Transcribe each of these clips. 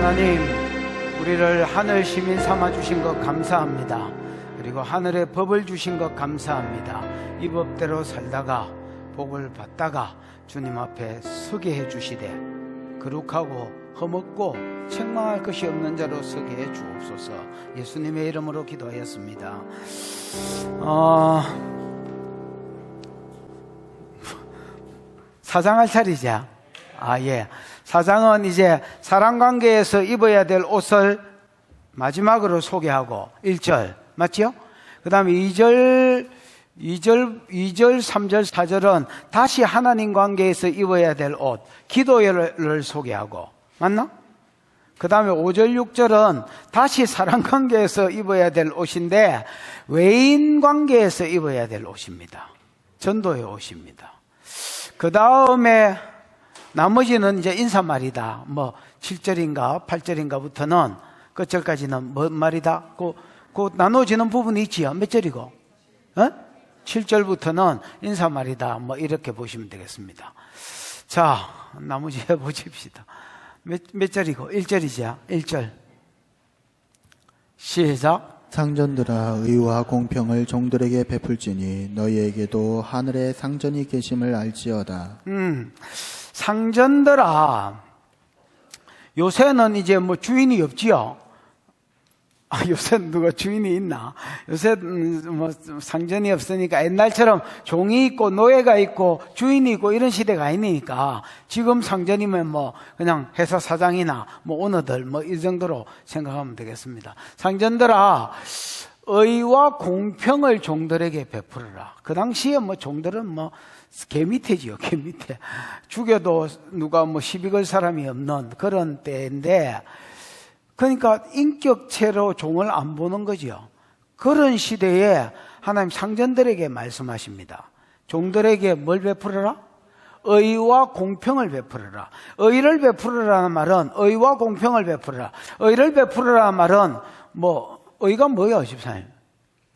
하나님, 우리를 하늘 시민 삼아 주신 것 감사합니다. 그리고 하늘의 법을 주신 것 감사합니다. 이 법대로 살다가 복을 받다가 주님 앞에 서게 해 주시되 거룩하고 험없고 책망할 것이 없는 자로 서게 해 주옵소서. 예수님의 이름으로 기도하였습니다. 사장할 차리자. 예. 사장은 이제 사랑관계에서 입어야 될 옷을 마지막으로 소개하고 1절 맞죠? 그 다음에 2절, 3절, 4절은 다시 하나님 관계에서 입어야 될 옷, 기도를 소개하고 맞나? 그 다음에 5절, 6절은 다시 사랑 관계에서 입어야 될 옷인데 외인 관계에서 입어야 될 옷입니다. 전도의 옷입니다. 그 다음에 나머지는 이제 인사말이다. 7절인가 8절인가부터는 끝절까지는 뭔 말이다? 그 나눠지는 부분이 있지요. 몇 절이고? 7절부터는 인사말이다. 이렇게 보시면 되겠습니다. 자, 나머지 해보십시다. 몇 절이고? 1절이죠. 1절. 시작. 상전들아, 의와 공평을 종들에게 베풀지니 너희에게도 하늘에 상전이 계심을 알지어다. 상전들아, 요새는 이제 주인이 없지요. 요새 누가 주인이 있나? 요새 상전이 없으니까 옛날처럼 종이 있고 노예가 있고 주인이 있고 이런 시대가 아니니까 지금 상전이면 그냥 회사 사장이나 오너들 이 정도로 생각하면 되겠습니다. 상전들아, 의와 공평을 종들에게 베풀어라. 그 당시에 종들은 개 밑에지요, 개 밑에. 죽여도 누가 시비 걸 사람이 없는 그런 때인데, 그러니까 인격체로 종을 안 보는 거죠. 그런 시대에 하나님 상전들에게 말씀하십니다. 종들에게 뭘 베풀어라? 의와 공평을 베풀어라. 의를 베풀어라는 말은 의와 공평을 베풀어라. 의를 베풀어라는 말은 의가 뭐예요, 집사님?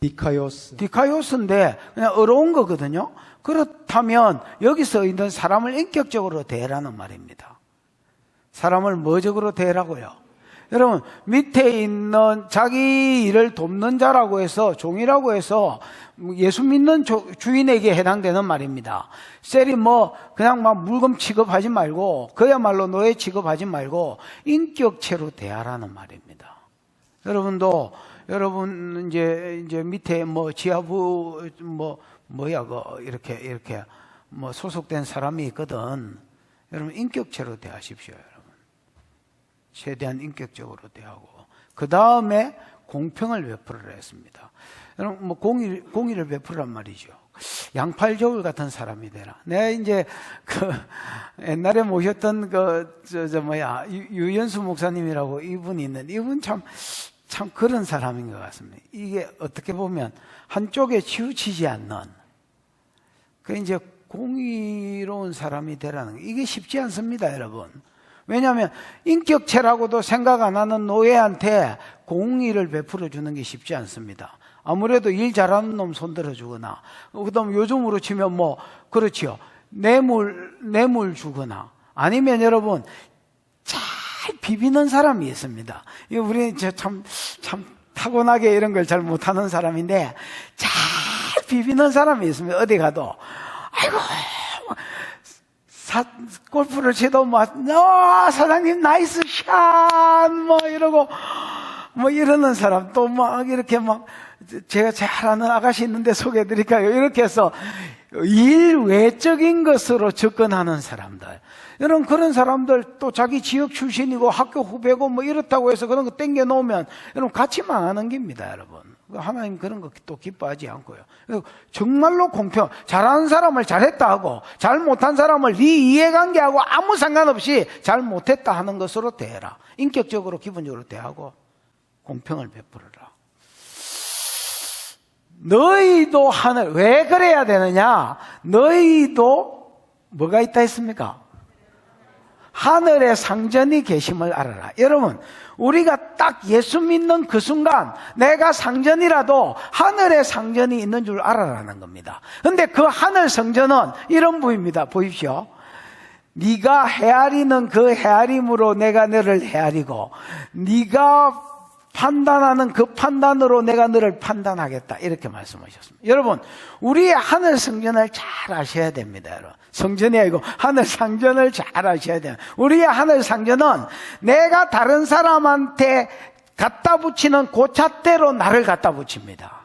디카요스인데 그냥 어려운 거거든요. 그렇다면 여기서 있는 사람을 인격적으로 대하라는 말입니다. 사람을 뭐적으로 대하라고요? 여러분, 밑에 있는 자기 일을 돕는 자라고 해서, 종이라고 해서 예수 믿는 주인에게 해당되는 말입니다. 셀이 그냥 물건 취급하지 말고, 그야말로 노예 취급하지 말고 인격체로 대하라는 말입니다. 여러분도 여러분 이제 밑에 지하부 이렇게 소속된 사람이 있거든. 여러분 인격체로 대하십시오, 여러분. 최대한 인격적으로 대하고 그 다음에 공평을 베풀으라 했습니다. 여러분 공의를 베풀란 말이죠. 양팔저울 같은 사람이 되라. 내가 이제 옛날에 모셨던 유연수 목사님이라고 이분이 있는데 이분 참 그런 사람인 것 같습니다. 이게 어떻게 보면 한쪽에 치우치지 않는 이제 공의로운 사람이 되라는 거. 이게 쉽지 않습니다, 여러분. 왜냐하면 인격체라고도 생각 안 하는 노예한테 공의를 베풀어 주는 게 쉽지 않습니다. 아무래도 일 잘하는 놈 손들어 주거나, 그다음 요즘으로 치면 그렇지요. 뇌물 주거나, 아니면 여러분 잘 비비는 사람이 있습니다. 우리 참 타고나게 이런 걸 잘 못하는 사람인데 잘 비비는 사람이 있습니다. 어디 가도 아이고. 골프를 쳐도 사장님 나이스 샷 이러고 이러는 사람, 또 이렇게 제가 잘 아는 아가씨 있는데 소개해드릴까요? 이렇게 해서 일 외적인 것으로 접근하는 사람들. 여러분 그런 사람들 또 자기 지역 출신이고 학교 후배고 이렇다고 해서 그런 거 땡겨 놓으면 여러분 같이 망하는 겁니다, 여러분. 하나님 그런 거 또 기뻐하지 않고요. 정말로 공평, 잘하는 사람을 잘했다 하고 잘 못한 사람을 네 이해관계하고 아무 상관없이 잘 못했다 하는 것으로 대해라. 인격적으로 기본적으로 대하고 공평을 베풀어라. 너희도 하늘, 왜 그래야 되느냐? 너희도 뭐가 있다 했습니까? 하늘에 상전이 계심을 알아라. 여러분, 우리가 딱 예수 믿는 그 순간 내가 상전이라도 하늘에 상전이 있는 줄 알아라는 겁니다. 근데 그 하늘 상전은 이런 부입니다. 보십시오. 네가 헤아리는 그 헤아림으로 내가 너를 헤아리고 네가 판단하는 그 판단으로 내가 너를 판단하겠다. 이렇게 말씀하셨습니다. 여러분, 우리의 하늘 성전을 잘 아셔야 됩니다. 여러분, 성전이 아니고 하늘 상전을 잘 아셔야 돼요. 우리의 하늘 상전은 내가 다른 사람한테 갖다 붙이는 그 잣대로 나를 갖다 붙입니다.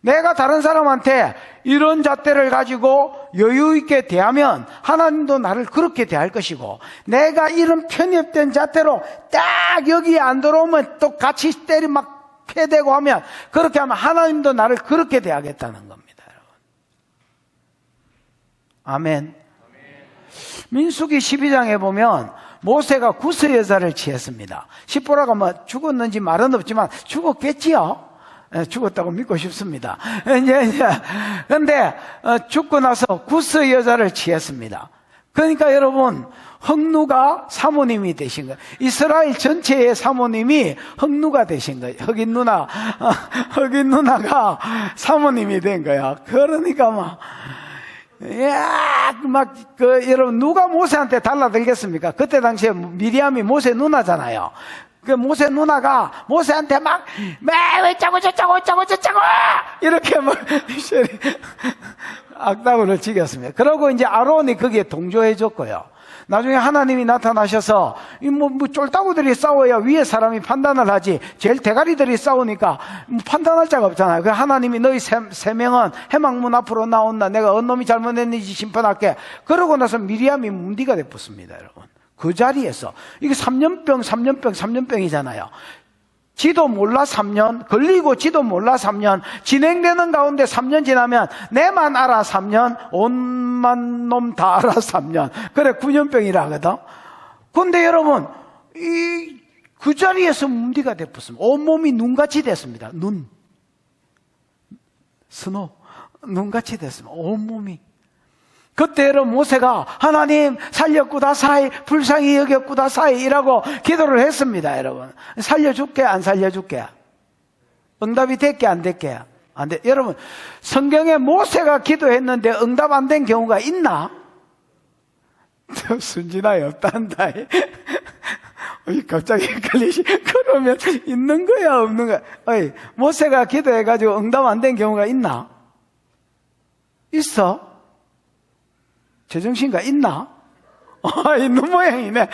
내가 다른 사람한테 이런 잣대를 가지고 여유 있게 대하면 하나님도 나를 그렇게 대할 것이고, 내가 이런 편협된 잣대로 딱 여기에 안 들어오면 또 같이 때리 막 패대고 하면, 그렇게 하면 하나님도 나를 그렇게 대하겠다는 겁니다. 여러분. 아멘. 민수기 12장에 보면 모세가 구스 여자를 취했습니다. 시보라가 뭐 죽었는지 말은 없지만 죽었겠지요. 죽었다고 믿고 싶습니다. 근데 죽고 나서 구스 여자를 취했습니다. 그러니까 여러분, 흑누가 사모님이 되신 거예요. 이스라엘 전체의 사모님이 흑누가 되신 거예요. 흑인 누나가 사모님이 된 거야. 그러니까 여러분, 누가 모세한테 달라들겠습니까? 그때 당시에 미리암이 모세 누나잖아요. 그 모세 누나가 모세한테 어쩌고 저쩌고 이렇게 악담을 지겼습니다. 그러고 이제 아론이 거기에 동조해 줬고요. 나중에 하나님이 나타나셔서 쫄따구들이 싸워야 위에 사람이 판단을 하지, 제일 대가리들이 싸우니까 판단할 자가 없잖아요. 그래서 하나님이 너희 세 명은 해망문 앞으로 나온다. 내가 어느 놈이 잘못했는지 심판할게. 그러고 나서 미리암이 문디가 되었습니다. 여러분, 그 자리에서 이게 3년병이잖아요. 지도 몰라 3년, 걸리고 지도 몰라 3년, 진행되는 가운데 3년 지나면 내만 알아 3년, 온만 놈 다 알아 3년. 그래 9년병이라 하거든. 근데 여러분, 그 자리에서 문디가 됐습니다. 온몸이 눈같이 됐습니다. 눈같이 됐습니다. 온몸이. 그때 여러분, 모세가 하나님 살렸구다사이, 불쌍히 여겼구다사이 이라고 기도를 했습니다. 여러분, 살려줄게 안 살려줄게? 응답이 됐게 안 됐게? 안 돼. 여러분, 성경에 모세가 기도했는데 응답 안 된 경우가 있나? 순진하게 없단다. 갑자기 헷갈리시. 그러면 있는 거야 없는 거야? 모세가 기도해가지고 응답 안 된 경우가 있나? 있어? 제정신가 있나? 있는 모양이네.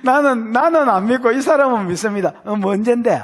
나는 안 믿고 이 사람은 믿습니다. 언젠데?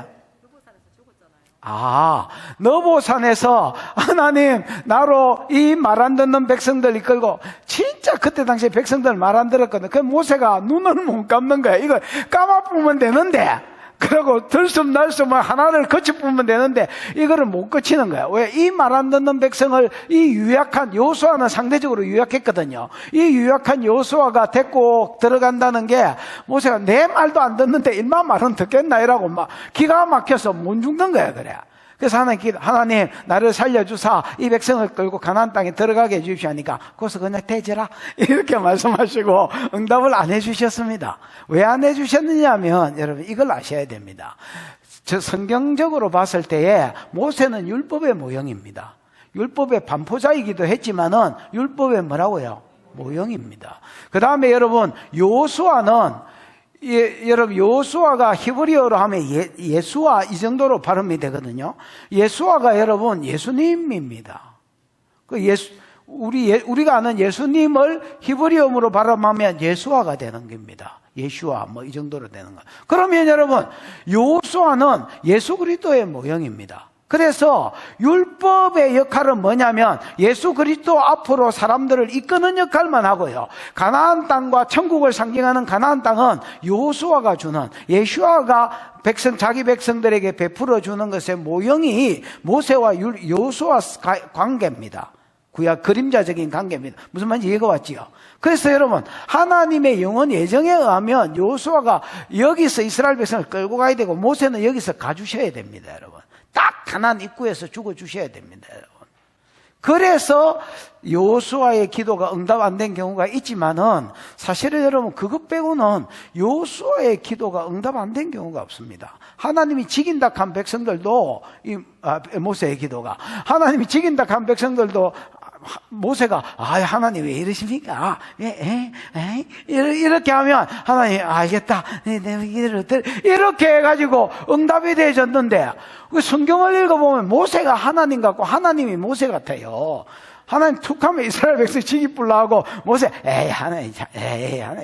너보산에서 하나님 나로 이 말 안 듣는 백성들 이끌고, 진짜 그때 당시에 백성들 말 안 들었거든. 그 모세가 눈을 못 감는 거야. 이거 감아보면 되는데, 그러고 들숨 날숨 하나를 거쳐보면 되는데 이거를 못 거치는 거야. 왜? 이 말 안 듣는 백성을, 이 유약한 여호수아는 상대적으로 유약했거든요. 이 유약한 여호수아가 데리고 들어간다는 게, 모세가 내 말도 안 듣는데 일만 말은 듣겠나 이라고 막 기가 막혀서 못 죽는 거야. 그래. 그래서 하나님 나를 살려주사 이 백성을 끌고 가나안 땅에 들어가게 해주십시오 하니까, 거기서 그냥 대지라 이렇게 말씀하시고 응답을 안 해주셨습니다. 왜 안 해주셨느냐면, 여러분 이걸 아셔야 됩니다. 저 성경적으로 봤을 때에 모세는 율법의 모형입니다. 율법의 반포자이기도 했지만은 율법의 뭐라고요? 모형입니다. 그 다음에 여러분, 여호수아는, 여러분 여호수아가 히브리어로 하면 예수아 이 정도로 발음이 되거든요. 예수아가 여러분 예수님입니다. 우리가 아는 예수님을 히브리어로 발음하면 예수아가 되는 겁니다. 예슈아 이 정도로 되는 거. 그러면 여러분, 여호수아는 예수 그리스도의 모형입니다. 그래서 율법의 역할은 뭐냐면 예수 그리스도 앞으로 사람들을 이끄는 역할만 하고요. 가나안 땅과 천국을 상징하는 가나안 땅은 여호수아가 주는, 예수아가 자기 백성들에게 베풀어 주는 것의 모형이 모세와 여호수아 관계입니다. 구약 그림자적인 관계입니다. 무슨 말인지 이해가 왔지요? 그래서 여러분, 하나님의 영원 예정에 의하면 여호수아가 여기서 이스라엘 백성을 끌고 가야 되고, 모세는 여기서 가주셔야 됩니다. 여러분, 딱 가나안 입구에서 죽어주셔야 됩니다. 여러분. 그래서 여호수아의 기도가 응답 안 된 경우가 있지만은, 사실은 여러분 그것 빼고는 여호수아의 기도가 응답 안 된 경우가 없습니다. 하나님이 지긴다 한 백성들도, 모세의 기도가 하나님이 지긴다 한 백성들도 모세가 하나님 왜 이러십니까? 이렇게 하면 하나님 알겠다. 이렇게 해가지고 응답이 되어졌는데 성경을 읽어보면 모세가 하나님 같고 하나님이 모세 같아요. 하나님 툭 하면 이스라엘 백성 지기뿔라 하고 모세 하나님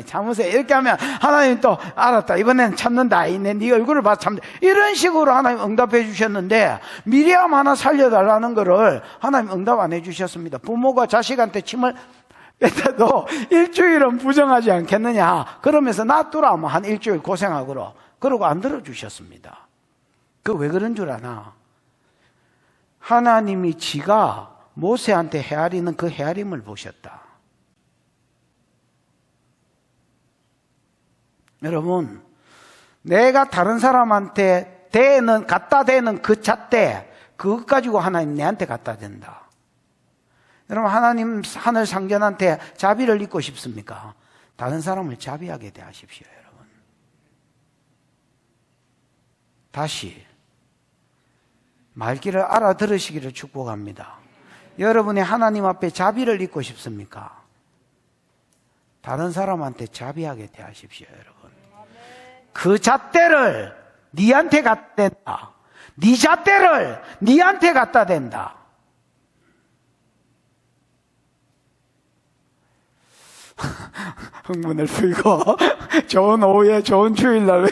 참으세요. 이렇게 하면 하나님 또 알았다. 이번엔 참는다. 네 얼굴을 봐서 참는다. 이런 식으로 하나님 응답해 주셨는데 미리암 하나 살려달라는 거를 하나님 응답 안 해 주셨습니다. 부모가 자식한테 침을 뱉어도 일주일은 부정하지 않겠느냐. 그러면서 놔두라 뭐 한 일주일 고생하고로 그러고 안 들어주셨습니다. 그 왜 그런 줄 아나? 하나님이 지가 모세한테 헤아리는 그 헤아림을 보셨다. 여러분, 내가 다른 사람한테 갖다 대는 그 잣대, 그것 가지고 하나님 내한테 갖다 댄다. 여러분, 하나님 하늘 상전한테 자비를 입고 싶습니까? 다른 사람을 자비하게 대하십시오, 여러분. 다시 말귀를 알아들으시기를 축복합니다. 여러분이 하나님 앞에 자비를 입고 싶습니까? 다른 사람한테 자비하게 대하십시오, 여러분. 그 잣대를 니한테 갖다 댄다. 니 잣대를 니한테 갖다 댄다. 흥분을 풀고 좋은 오후에 좋은 주일날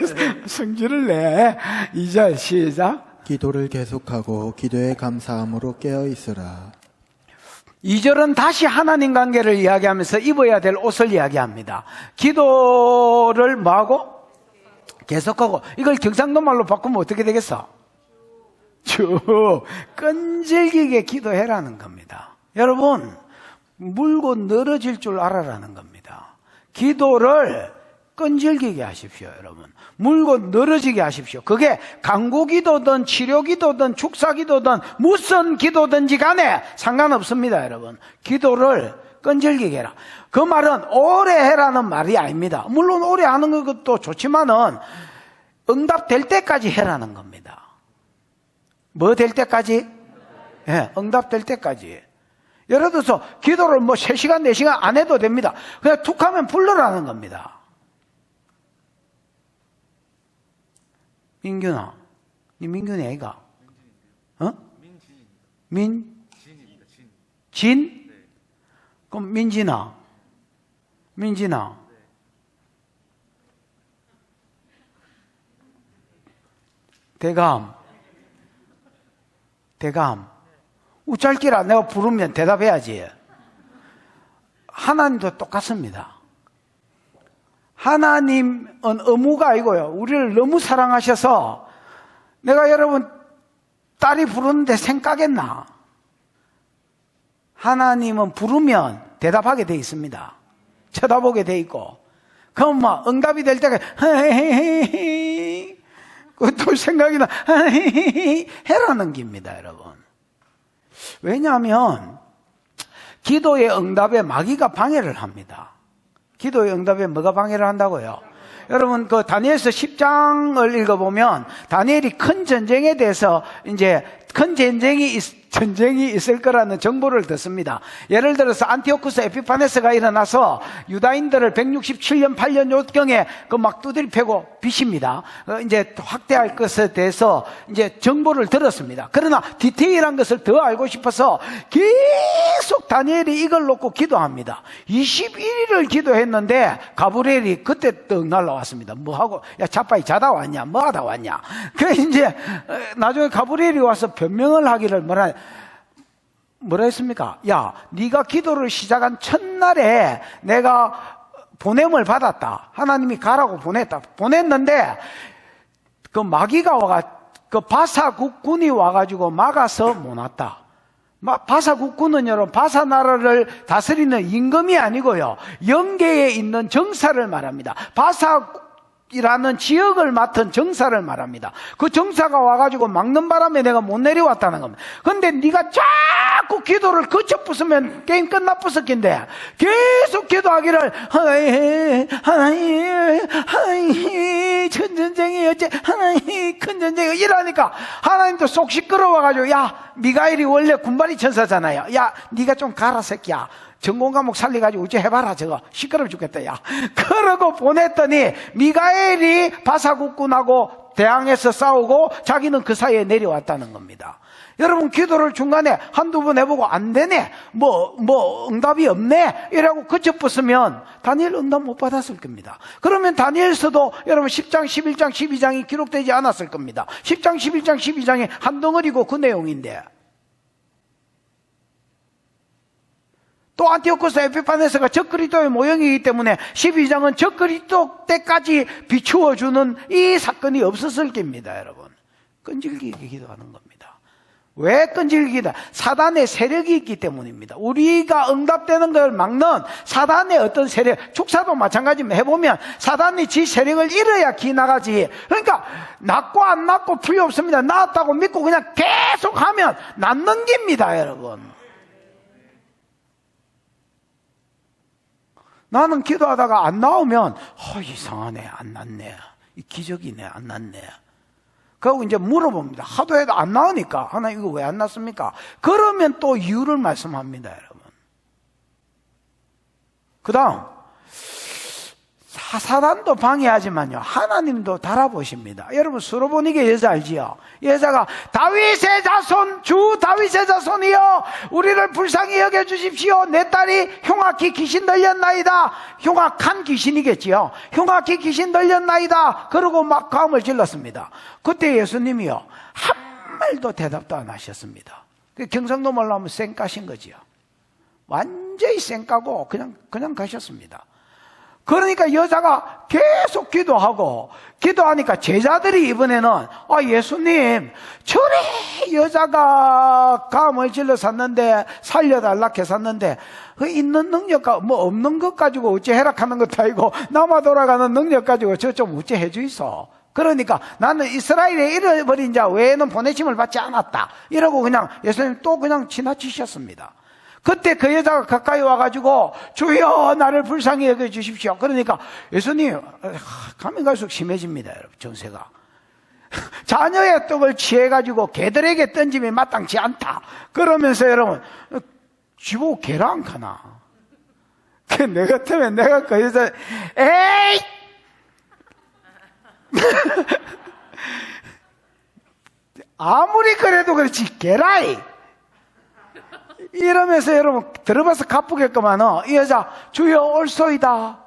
성질을 내. 2절 시작. 기도를 계속하고 기도에 감사함으로 깨어있으라. 2절은 다시 하나님 관계를 이야기하면서 입어야 될 옷을 이야기합니다. 기도를 뭐하고? 계속하고. 이걸 경상도 말로 바꾸면 어떻게 되겠어? 쭉 끈질기게 기도해라는 겁니다. 여러분, 물고 늘어질 줄 알아라는 겁니다. 기도를 끈질기게 하십시오, 여러분. 물고 늘어지게 하십시오. 그게 간구기도든 치료기도든 축사기도든 무슨 기도든지 간에 상관없습니다, 여러분. 기도를 끈질기게 해라. 그 말은 오래 해라는 말이 아닙니다. 물론 오래 하는 것도 좋지만은 응답될 때까지 해라는 겁니다. 뭐 될 때까지? 응답될 때까지. 예를 들어서 기도를 3시간, 4시간 안 해도 됩니다. 그냥 툭 하면 불러라는 겁니다. 민균아, 니 민균이 애가? 민진입니다. 진? 그럼 민진아. 대감. 우짤기라 내가 부르면 대답해야지. 하나님도 똑같습니다. 하나님은 의무가 아니고요. 우리를 너무 사랑하셔서 내가 여러분 딸이 부르는데 생각했나? 하나님은 부르면 대답하게 돼 있습니다. 쳐다보게 돼 있고. 그럼 응답이 될 때가 또 생각이 나 해라는 겁니다, 여러분. 왜냐하면 기도의 응답에 마귀가 방해를 합니다. 기도의 응답에 뭐가 방해를 한다고요? 여러분, 그 다니엘서 10장을 읽어보면 다니엘이 큰 전쟁에 대해서 이제 큰 전쟁이 있을 거라는 정보를 듣습니다. 예를 들어서 안티오쿠스 에피파네스가 일어나서 유다인들을 167년, 8년 요경에 막 두드리 패고 비십니다. 이제 확대할 것에 대해서 이제 정보를 들었습니다. 그러나 디테일한 것을 더 알고 싶어서 계속 다니엘이 이걸 놓고 기도합니다. 21일을 기도했는데 가브리엘이 그때 떡 날라왔습니다. 뭐하고, 야, 자빠이 자다 왔냐? 뭐 하다 왔냐? 그래, 이제 나중에 가브리엘이 와서 변명을 하기를 뭐라 했습니까? 야, 네가 기도를 시작한 첫날에 내가 보냄을 받았다. 하나님이 가라고 보냈는데 그 마귀가 그 바사 국군이 와가지고 막아서 못 왔다. 바사 국군은 여러분 바사 나라를 다스리는 임금이 아니고요, 영계에 있는 정사를 말합니다. 바사 이라는 지역을 맡은 정사를 말합니다. 그 정사가 와가지고 막는 바람에 내가 못 내려왔다는 겁니다. 근데 네가 자꾸 기도를 거쳐 부수면 게임 끝나 부쉈긴데 계속 기도하기를 하나님 큰 전쟁이 어째 하나님 큰 전쟁이 이러니까 하나님도 속 시끄러워가지고 야 미가엘이 원래 군발이 천사잖아요. 야 네가 좀 가라 새끼야. 전공 과목 살려가지고 어째 해봐라 저거 시끄러워 죽겠다 야 그러고 보냈더니 미가엘이 바사국군하고 대항해서 싸우고 자기는 그 사이에 내려왔다는 겁니다. 여러분 기도를 중간에 한두 번 해보고 안 되네 응답이 없네 이라고 그쳐붙으면 다니엘 응답 못 받았을 겁니다. 그러면 다니엘서도 여러분 10장 11장 12장이 기록되지 않았을 겁니다. 10장 11장 12장이 한 덩어리고 그 내용인데 또 안티오코스 에피파네스가 적그리스도의 모형이기 때문에 12장은 적그리스도 때까지 비추어주는 이 사건이 없었을 겁니다. 여러분 끈질기게 기도하는 겁니다. 왜 끈질기다? 사단의 세력이 있기 때문입니다. 우리가 응답되는 걸 막는 사단의 어떤 세력, 축사도 마찬가지입니다. 해보면 사단이 지 세력을 잃어야 기 나가지. 그러니까 낫고 안 낫고 풀이 없습니다. 나았다고 믿고 그냥 계속 하면 낫는 겁니다. 여러분 나는 기도하다가 안 나오면 이상하네 안 났네 기적이네 안 났네 그리고 이제 물어봅니다. 하도 해도 안 나오니까 하나님 이거 왜 안 났습니까? 그러면 또 이유를 말씀합니다. 여러분 그 다음 사단도 방해하지만요 하나님도 달아보십니다. 여러분 수로보니게 여자 알지요? 여자가 다윗의 자손 주 다윗의 자손이여 우리를 불쌍히 여겨주십시오. 내 딸이 흉악히 귀신 들렸나이다. 흉악한 귀신이겠지요. 흉악히 귀신 들렸나이다. 그러고 막 가음을 질렀습니다. 그때 예수님이요 한 말도 대답도 안 하셨습니다. 경상도 말로 하면 쌩까신 거지요. 완전히 쌩까고 그냥 가셨습니다. 그러니까 여자가 계속 기도하니까 제자들이 이번에는 예수님 저래 여자가 감을 질러샀는데 살려달라 했었는데 그 있는 능력과 없는 것 가지고 어째 해락하는 것도 아니고 남아 돌아가는 능력 가지고 저 좀 어째 해주이소. 그러니까 나는 이스라엘에 잃어버린 자 외에는 보내심을 받지 않았다 이러고 그냥 예수님 또 그냥 지나치셨습니다. 그때 그 여자가 가까이 와가지고 주여 나를 불쌍히 여겨주십시오. 그러니까 예수님 가면 갈수록 심해집니다. 여러분 정세가 자녀의 떡을 취해가지고 개들에게 던짐이 마땅치 않다 그러면서 여러분 쥐보고 개라 안 가나. 내 같으면 내가 그 여자 에이 아무리 그래도 그렇지 개라이 이러면서 여러분 들어봐서 가쁘겠구만 이 여자 주여 올소이다.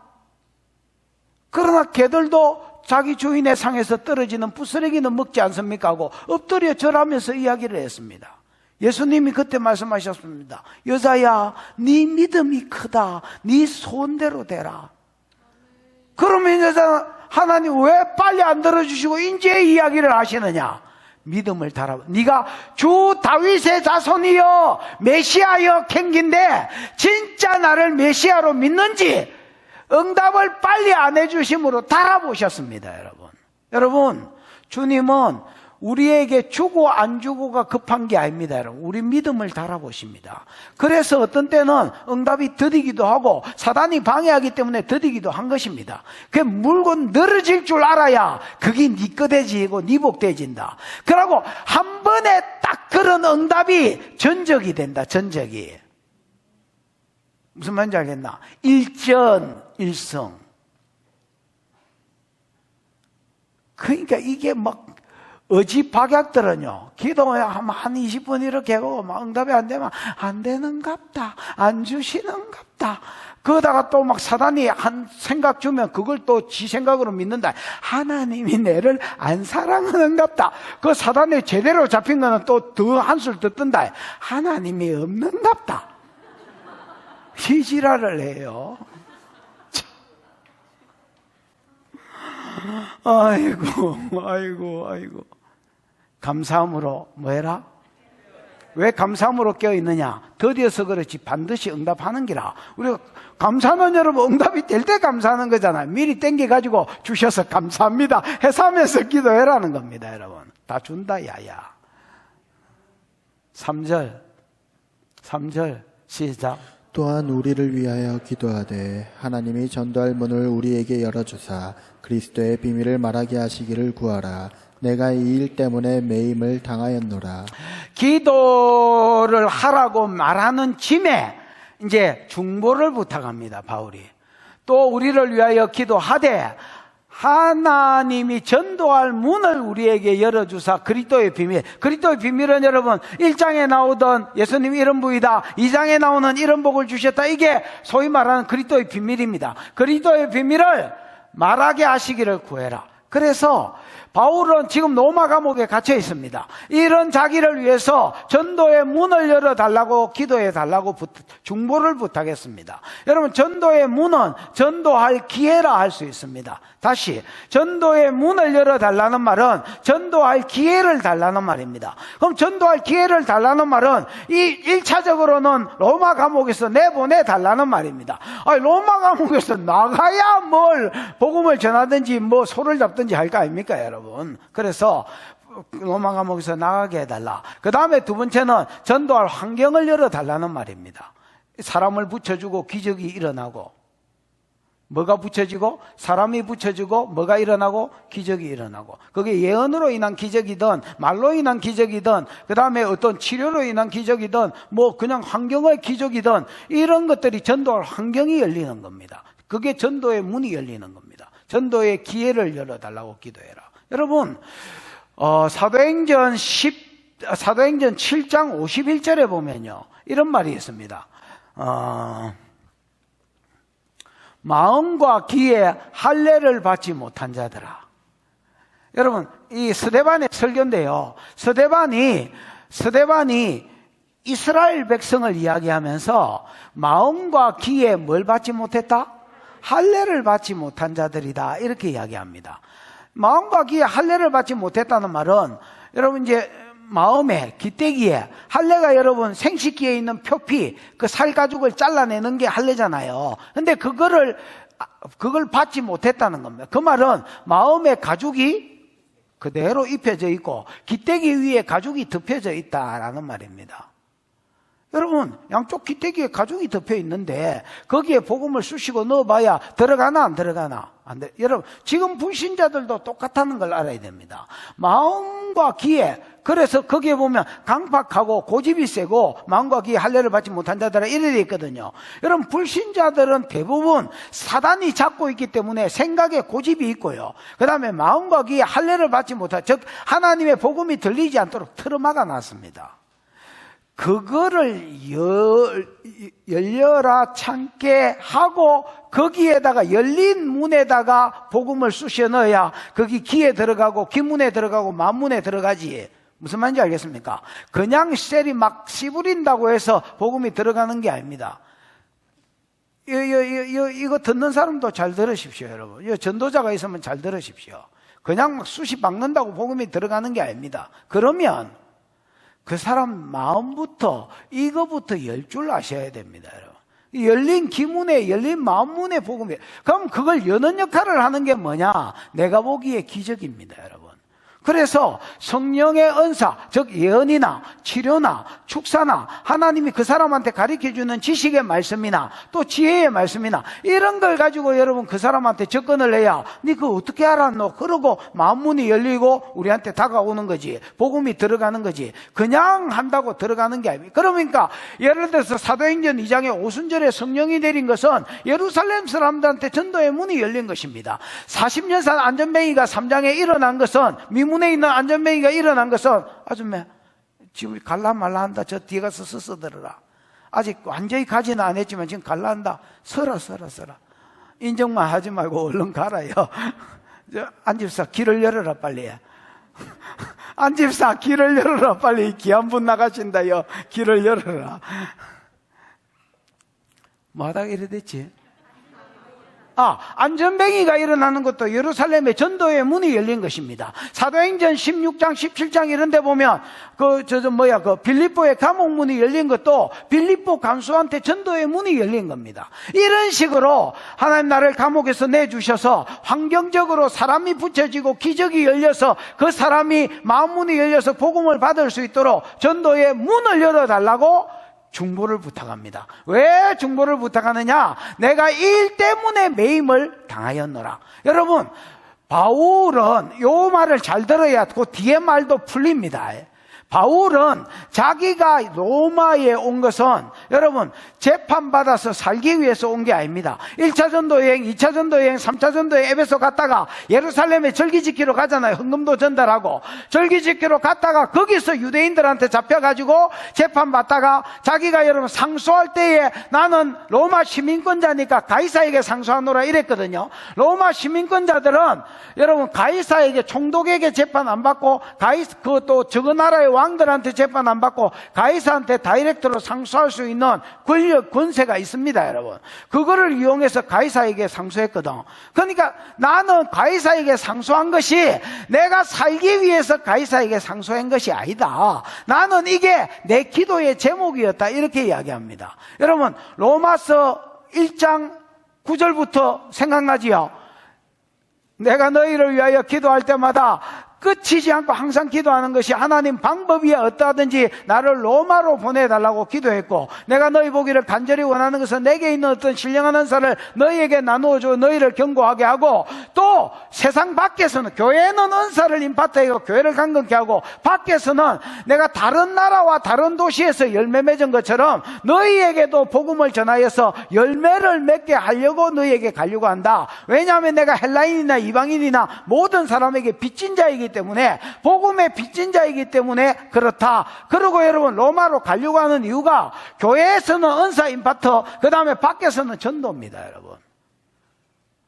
그러나 개들도 자기 주인의 상에서 떨어지는 부스러기는 먹지 않습니까 하고 엎드려 절하면서 이야기를 했습니다. 예수님이 그때 말씀하셨습니다. 여자야 네 믿음이 크다. 네 소원대로 되라. 그러면 여자 하나님 왜 빨리 안 들어주시고 이제 이야기를 하시느냐. 믿음을 달아. 네가 주 다윗의 자손이여 메시아여 캥긴데 진짜 나를 메시아로 믿는지 응답을 빨리 안 해주심으로 달아보셨습니다. 여러분 주님은 우리에게 주고 안 주고가 급한 게 아닙니다. 여러분 우리 믿음을 달아보십니다. 그래서 어떤 때는 응답이 더디기도 하고 사단이 방해하기 때문에 더디기도 한 것입니다. 그 물건 늘어질 줄 알아야 그게 네 거대지고 네 복대진다. 그러고 한 번에 딱 그런 응답이 전적이 된다. 전적이 무슨 말인지 알겠나? 일전일성. 그러니까 이게 막 어지 박약들은요 기도하면 한 20분 이렇게 하고 막 응답이 안 되면 안 되는갑다 안 주시는갑다 그러다가 또 막 사단이 한 생각 주면 그걸 또 지 생각으로 믿는다. 하나님이 내를 안 사랑하는갑다. 그 사단에 제대로 잡힌 거는 또 더 한술 더 뜬다. 하나님이 없는갑다. 시지랄을 해요. 아이고 감사함으로 뭐해라? 왜 감사함으로 깨어있느냐? 더디어서 그렇지 반드시 응답하는 기라. 우리가 감사는 여러분 응답이 될 때 감사하는 거잖아요. 미리 땡겨가지고 주셔서 감사합니다 해서하면서 기도해라는 겁니다. 여러분 다 준다 야야. 3절 시작. 또한 우리를 위하여 기도하되 하나님이 전도할 문을 우리에게 열어주사 그리스도의 비밀을 말하게 하시기를 구하라. 내가 이 일 때문에 매임을 당하였노라. 기도를 하라고 말하는 짐에 이제 중보를 부탁합니다. 바울이. 또 우리를 위하여 기도하되 하나님이 전도할 문을 우리에게 열어주사 그리스도의 비밀. 그리스도의 비밀은 여러분 1장에 나오던 예수님 이런 부이다, 2장에 나오는 이런 복을 주셨다. 이게 소위 말하는 그리스도의 비밀입니다. 그리스도의 비밀을 말하게 하시기를 구해라. 그래서 바울은 지금 로마 감옥에 갇혀 있습니다. 이런 자기를 위해서 전도의 문을 열어달라고 기도해달라고 중보를 부탁했습니다. 여러분 전도의 문은 전도할 기회라 할 수 있습니다. 다시 전도의 문을 열어달라는 말은 전도할 기회를 달라는 말입니다. 그럼 전도할 기회를 달라는 말은 이 1차적으로는 로마 감옥에서 내보내달라는 말입니다. 아니, 로마 감옥에서 나가야 뭘 복음을 전하든지 뭐 소를 잡든지 할 거 아닙니까 여러분. 그래서 로마 감옥에서 나가게 해달라. 그 다음에 두 번째는 전도할 환경을 열어달라는 말입니다. 사람을 붙여주고 기적이 일어나고. 뭐가 붙여지고 사람이 붙여지고 뭐가 일어나고 기적이 일어나고. 그게 예언으로 인한 기적이든 말로 인한 기적이든 그 다음에 어떤 치료로 인한 기적이든 뭐 그냥 환경의 기적이든 이런 것들이 전도할 환경이 열리는 겁니다. 그게 전도의 문이 열리는 겁니다. 전도의 기회를 열어달라고 기도해라. 여러분 사도행전 7장 51절에 보면요 이런 말이 있습니다. 마음과 귀에 할례를 받지 못한 자들아. 여러분 이 스데반의 설교인데요, 스데반이 이스라엘 백성을 이야기하면서 마음과 귀에 뭘 받지 못했다? 할례를 받지 못한 자들이다 이렇게 이야기합니다. 마음과 귀에 할례를 받지 못했다는 말은 여러분 이제 마음에 기대기에 할례가 여러분 생식기에 있는 표피 그 살 가죽을 잘라내는 게 할례잖아요. 근데 그걸 받지 못했다는 겁니다. 그 말은 마음에 가죽이 그대로 입혀져 있고 기대기 위에 가죽이 덮여져 있다라는 말입니다. 여러분 양쪽 기대기에 가죽이 덮여 있는데 거기에 복음을 쑤시고 넣어봐야 들어가나 안 들어가나? 안 돼. 여러분 지금 불신자들도 똑같다는 걸 알아야 됩니다. 마음과 귀에, 그래서 거기에 보면 강팍하고 고집이 세고 마음과 귀에 할례를 받지 못한 자들은 이래 돼 있거든요. 여러분 불신자들은 대부분 사단이 잡고 있기 때문에 생각에 고집이 있고요, 그 다음에 마음과 귀에 할례를 받지 못한, 즉 하나님의 복음이 들리지 않도록 틀어막아 놨습니다. 그거를 열려라 참게 하고 거기에다가 열린 문에다가 복음을 쑤셔 넣어야 거기 귀에 들어가고 귀문에 들어가고 만문에 들어가지. 무슨 말인지 알겠습니까? 그냥 셀이 막 씨부린다고 해서 복음이 들어가는 게 아닙니다. 이거 듣는 사람도 잘 들으십시오, 여러분. 이 전도자가 있으면 잘 들으십시오. 그냥 막 쑤시 박는다고 복음이 들어가는 게 아닙니다. 그러면 그 사람 마음부터 이거부터 열 줄 아셔야 됩니다, 여러분. 열린 기문에 열린 마음문에 복음이. 그럼 그걸 여는 역할을 하는 게 뭐냐? 내가 보기에 기적입니다, 여러분. 그래서 성령의 은사, 즉 예언이나 치료나 축사나 하나님이 그 사람한테 가르쳐주는 지식의 말씀이나 또 지혜의 말씀이나 이런 걸 가지고 여러분 그 사람한테 접근을 해야 니 그거 어떻게 알았노? 그러고 마음문이 열리고 우리한테 다가오는 거지. 복음이 들어가는 거지. 그냥 한다고 들어가는 게 아닙니다. 그러니까 예를 들어서 사도행전 2장에 오순절에 성령이 내린 것은 예루살렘 사람들한테 전도의 문이 열린 것입니다. 40년산 안전뱅이가 3장에 일어난 것은 문에 있는 안전뱅이가 일어난 것은 아줌마 지금 갈라 말라 한다. 저 뒤에 가서 서서 들어라. 아직 완전히 가지는 안 했지만 지금 갈라 한다. 서라. 인정만 하지 말고 얼른 가라요. 안집사 길을 열어라 빨리. 안집사 길을 열어라 빨리. 귀한 분 나가신다요. 길을 열어라. 뭐 하다가 이래 됐지? 안전뱅이가 일어나는 것도 예루살렘의 전도의 문이 열린 것입니다. 사도행전 16장, 17장 이런 데 보면 빌립보의 감옥 문이 열린 것도 빌립보 간수한테 전도의 문이 열린 겁니다. 이런 식으로 하나님 나를 감옥에서 내주셔서 환경적으로 사람이 붙여지고 기적이 열려서 그 사람이 마음 문이 열려서 복음을 받을 수 있도록 전도의 문을 열어달라고 중보를 부탁합니다. 왜 중보를 부탁하느냐? 내가 이 일 때문에 매임을 당하였노라. 여러분, 바울은 요 말을 잘 들어야 그 뒤에 말도 풀립니다. 바울은 자기가 로마에 온 것은 여러분 재판받아서 살기 위해서 온 게 아닙니다. 1차 전도 여행, 2차 전도 여행, 3차 전도 여행 에베소 갔다가 예루살렘에 절기 지키러 가잖아요. 헌금도 전달하고 절기 지키러 갔다가 거기서 유대인들한테 잡혀가지고 재판받다가 자기가 여러분 상소할 때에 나는 로마 시민권자니까 가이사에게 상소하노라 이랬거든요. 로마 시민권자들은 여러분 가이사에게 총독에게 재판 안 받고 그것도 저거 나라의 왕들한테 재판 안 받고 가이사한테 다이렉트로 상소할 수 있는 권력, 권세가 있습니다, 여러분. 그거를 이용해서 가이사에게 상소했거든. 그러니까 나는 가이사에게 상소한 것이 내가 살기 위해서 가이사에게 상소한 것이 아니다. 나는 이게 내 기도의 제목이었다. 이렇게 이야기합니다. 여러분, 로마서 1장 9절부터 생각나지요? 내가 너희를 위하여 기도할 때마다 끝이지 않고 항상 기도하는 것이 하나님 방법이 어떠하든지 나를 로마로 보내달라고 기도했고, 내가 너희 보기를 간절히 원하는 것은 내게 있는 어떤 신령한 은사를 너희에게 나누어줘 너희를 견고하게 하고, 또 세상 밖에서는 교회는 은사를 임파트하고 교회를 강건케 하고, 밖에서는 내가 다른 나라와 다른 도시에서 열매 맺은 것처럼 너희에게도 복음을 전하여서 열매를 맺게 하려고 너희에게 가려고 한다. 왜냐하면 내가 헬라인이나 이방인이나 모든 사람에게 빚진 자이기 때문에, 복음의 빚진 자이기 때문에 그렇다. 그리고 여러분, 로마로 가려고 하는 이유가 교회에서는 은사 임파트, 그 다음에 밖에서는 전도입니다. 여러분,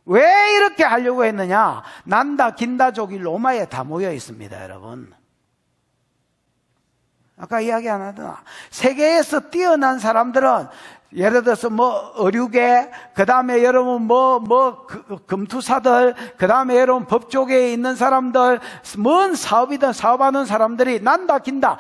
왜 이렇게 하려고 했느냐? 난다 긴다족이 로마에 다 모여 있습니다. 여러분, 아까 이야기 안 하더나 세계에서 뛰어난 사람들은 예를 들어서 의류계, 그 다음에 여러분 금투사들, 그 다음에 여러분 법조계에 있는 사람들, 뭔 사업이든 사업하는 사람들이 난다 긴다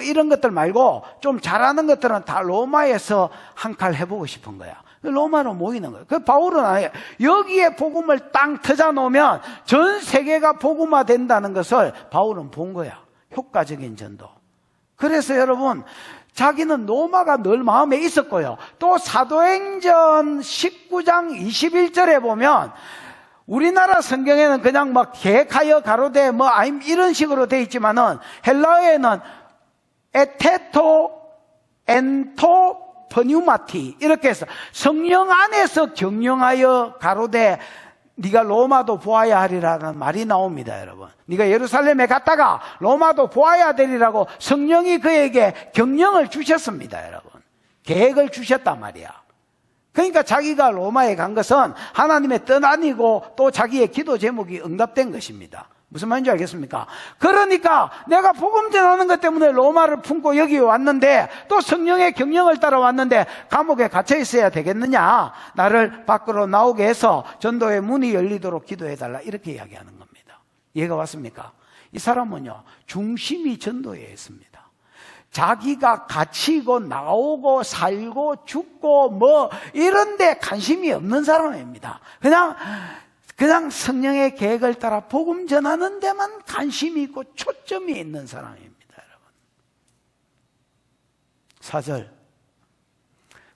이런 것들 말고 좀 잘하는 것들은 다 로마에서 한 칼 해보고 싶은 거야. 로마로 모이는 거예요. 그 바울은 아니에요. 여기에 복음을 땅 터져 놓으면 전 세계가 복음화 된다는 것을 바울은 본 거야. 효과적인 전도. 그래서 여러분, 자기는 로마가 늘 마음에 있었고요. 또 사도행전 19장 21절에 보면 우리나라 성경에는 그냥 계획하여 가로되 이런 식으로 되어 있지만은 헬라어에는 에테토 엔토 퍼뉴마티 이렇게 해서 성령 안에서 경영하여 가로되 네가 로마도 보아야 하리라는 말이 나옵니다. 여러분, 네가 예루살렘에 갔다가 로마도 보아야 되리라고 성령이 그에게 경영을 주셨습니다. 여러분, 계획을 주셨단 말이야. 그러니까 자기가 로마에 간 것은 하나님의 뜻 아니고 또 자기의 기도 제목이 응답된 것입니다. 무슨 말인지 알겠습니까? 그러니까 내가 복음 전하는 것 때문에 로마를 품고 여기 왔는데, 또 성령의 경영을 따라 왔는데 감옥에 갇혀 있어야 되겠느냐? 나를 밖으로 나오게 해서 전도의 문이 열리도록 기도해달라, 이렇게 이야기하는 겁니다. 이해가 왔습니까? 이 사람은요, 중심이 전도에 있습니다. 자기가 갇히고 나오고 살고 죽고 이런 데 관심이 없는 사람입니다. 그냥 성령의 계획을 따라 복음 전하는 데만 관심이 있고 초점이 있는 사람입니다. 여러분, 4절.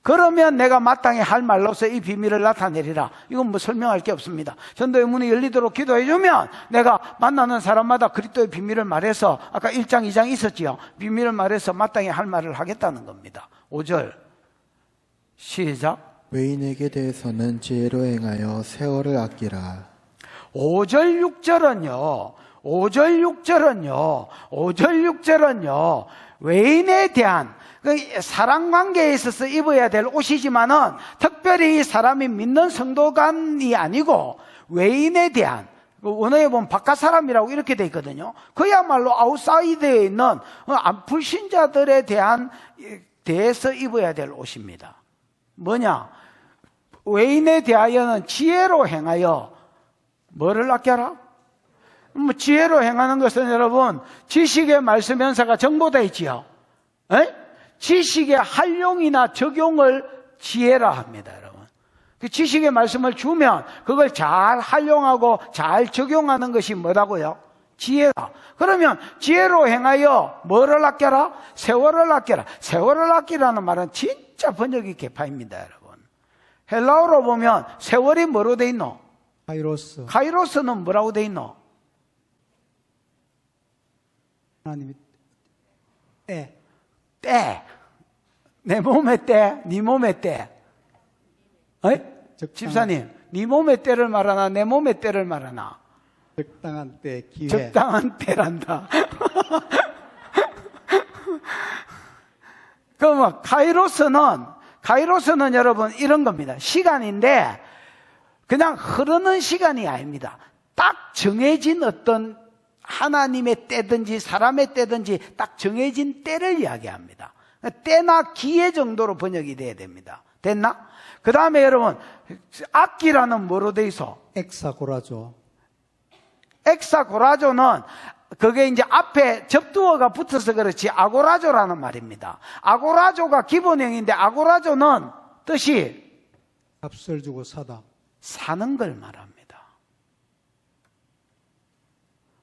그러면 내가 마땅히 할 말로서 이 비밀을 나타내리라. 이건 설명할 게 없습니다. 전도의 문이 열리도록 기도해주면 내가 만나는 사람마다 그리스도의 비밀을 말해서, 아까 1장 2장 있었지요, 비밀을 말해서 마땅히 할 말을 하겠다는 겁니다. 5절 시작. 외인에게 대해서는 지혜로 행하여 세월을 아끼라. 5절 6절은요 외인에 대한 사랑관계에 있어서 입어야 될 옷이지만은 특별히 사람이 믿는 성도간이 아니고 외인에 대한, 원어에 보면 바깥 사람이라고 이렇게 돼 있거든요. 그야말로 아웃사이드에 있는 불신자들에 대해서 입어야 될 옷입니다. 뭐냐? 외인에 대하여는 지혜로 행하여 뭐를 아껴라? 지혜로 행하는 것은 여러분 지식의 말씀 연사가 정보되어 있지요. 에? 지식의 활용이나 적용을 지혜라 합니다, 여러분. 그 지식의 말씀을 주면 그걸 잘 활용하고 잘 적용하는 것이 뭐라고요? 지혜다. 그러면 지혜로 행하여 뭐를 아껴라? 세월을 아껴라. 세월을 아끼라는 말은 진짜 번역이 개파입니다, 여러분. 헬라어로 보면 세월이 뭐로 돼 있노? 카이로스. 카이로스는 뭐라고 돼 있노? 하나님이 때. 때. 내 몸의 때, 네 몸의 때. 어이? 집사님, 네 몸의 때를 말하나 내 몸의 때를 말하나? 적당한 때, 기회. 적당한 때란다. 그럼 카이로스는 여러분 이런 겁니다. 시간인데 그냥 흐르는 시간이 아닙니다. 딱 정해진 어떤 하나님의 때든지 사람의 때든지 딱 정해진 때를 이야기합니다. 때나 기회 정도로 번역이 돼야 됩니다. 됐나? 그 다음에 여러분 악기라는 뭐로 돼 있어? 엑사고라죠. 엑사고라조는 그게 이제 앞에 접두어가 붙어서 그렇지 아고라조라는 말입니다. 아고라조가 기본형인데 아고라조는 뜻이 값을 주고 사다. 사는 걸 말합니다.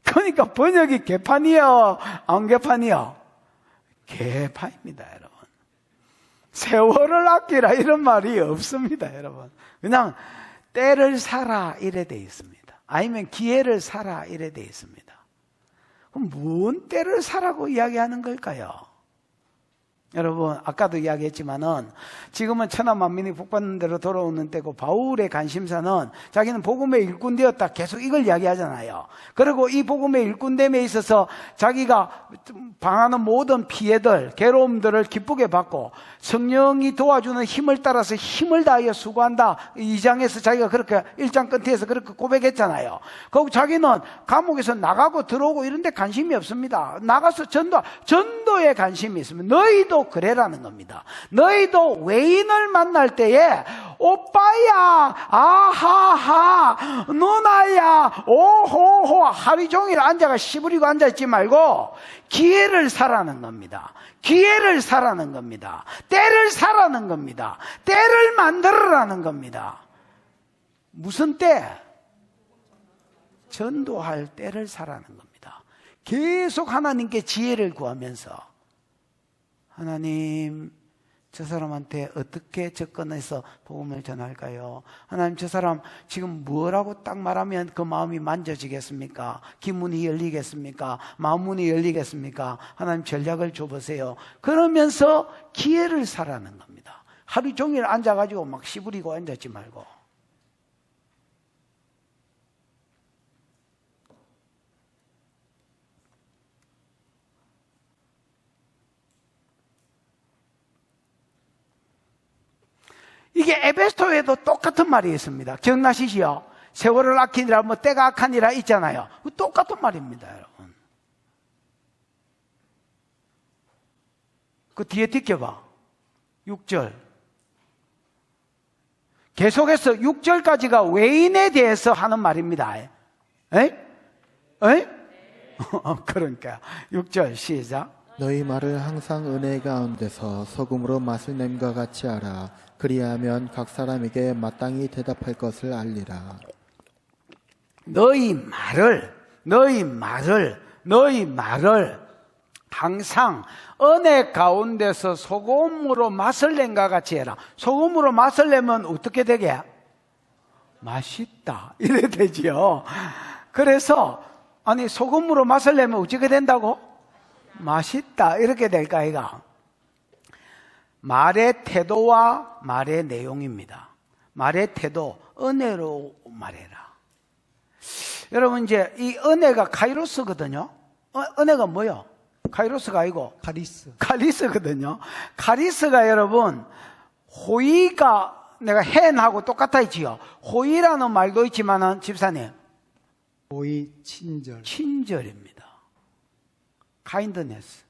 그러니까 번역이 개판이요? 안 개판이요? 개판입니다, 여러분. 세월을 아끼라 이런 말이 없습니다, 여러분. 그냥 때를 사라 이래 돼 있습니다. 아니면 기회를 사라 이래 돼 있습니다. 그럼 뭔 때를 사라고 이야기하는 걸까요? 여러분 아까도 이야기했지만은 지금은 천하 만민이 복받는 대로 돌아오는 때고 바울의 관심사는 자기는 복음의 일꾼되었다 계속 이걸 이야기하잖아요. 그리고 이 복음의 일꾼됨에 있어서 자기가 당하는 모든 피해들 괴로움들을 기쁘게 받고 성령이 도와주는 힘을 따라서 힘을 다하여 수고한다. 2장에서 자기가 그렇게 1장 끝에서 그렇게 고백했잖아요. 그리고 자기는 감옥에서 나가고 들어오고 이런 데 관심이 없습니다. 나가서 전도에 관심이 있습니다. 너희도 그래라는 겁니다. 너희도 외인을 만날 때에 오빠야, 아하하, 누나야, 오호호 하루 종일 앉아가 시부리고 앉아있지 말고 기회를 사라는 겁니다. 기회를 사라는 겁니다. 때를 사라는 겁니다. 때를 만들어라는 겁니다. 무슨 때? 전도할 때를 사라는 겁니다. 계속 하나님께 지혜를 구하면서 하나님 저 사람한테 어떻게 접근해서 복음을 전할까요? 하나님 저 사람 지금 뭐라고 딱 말하면 그 마음이 만져지겠습니까? 기문이 열리겠습니까? 마음문이 열리겠습니까? 하나님 전략을 줘보세요. 그러면서 기회를 사라는 겁니다. 하루 종일 앉아가지고 막 시부리고 앉았지 말고. 이게 에베소에도 똑같은 말이 있습니다. 기억나시지요? 세월을 아끼니라 뭐 때가 악하니라 있잖아요. 똑같은 말입니다, 여러분. 그 뒤에 뒷겨봐. 6절. 계속해서 6절까지가 외인에 대해서 하는 말입니다. 에? 에? 그러니까 6절 시작. 너희 말을 항상 은혜 가운데서 소금으로 맛을 냄과 같이 하라. 그리하면 각 사람에게 마땅히 대답할 것을 알리라. 너희 말을 항상 은혜 가운데서 소금으로 맛을 낸과 같이 해라. 소금으로 맛을 내면 어떻게 되게? 맛있다 이래 되지요. 그래서 아니 소금으로 맛을 내면 어떻게 된다고? 맛있다 이렇게 될까 아이가? 말의 태도와 말의 내용입니다. 말의 태도, 은혜로 말해라. 여러분 이제 이 은혜가 카이로스거든요. 은혜가 뭐요? 카이로스가 아니고 카리스거든요. 카리스가 여러분 호의가 내가 헨하고 똑같아 있지요. 호의라는 말도 있지만은 집사님 호의, 친절. 친절입니다. 카인드네스.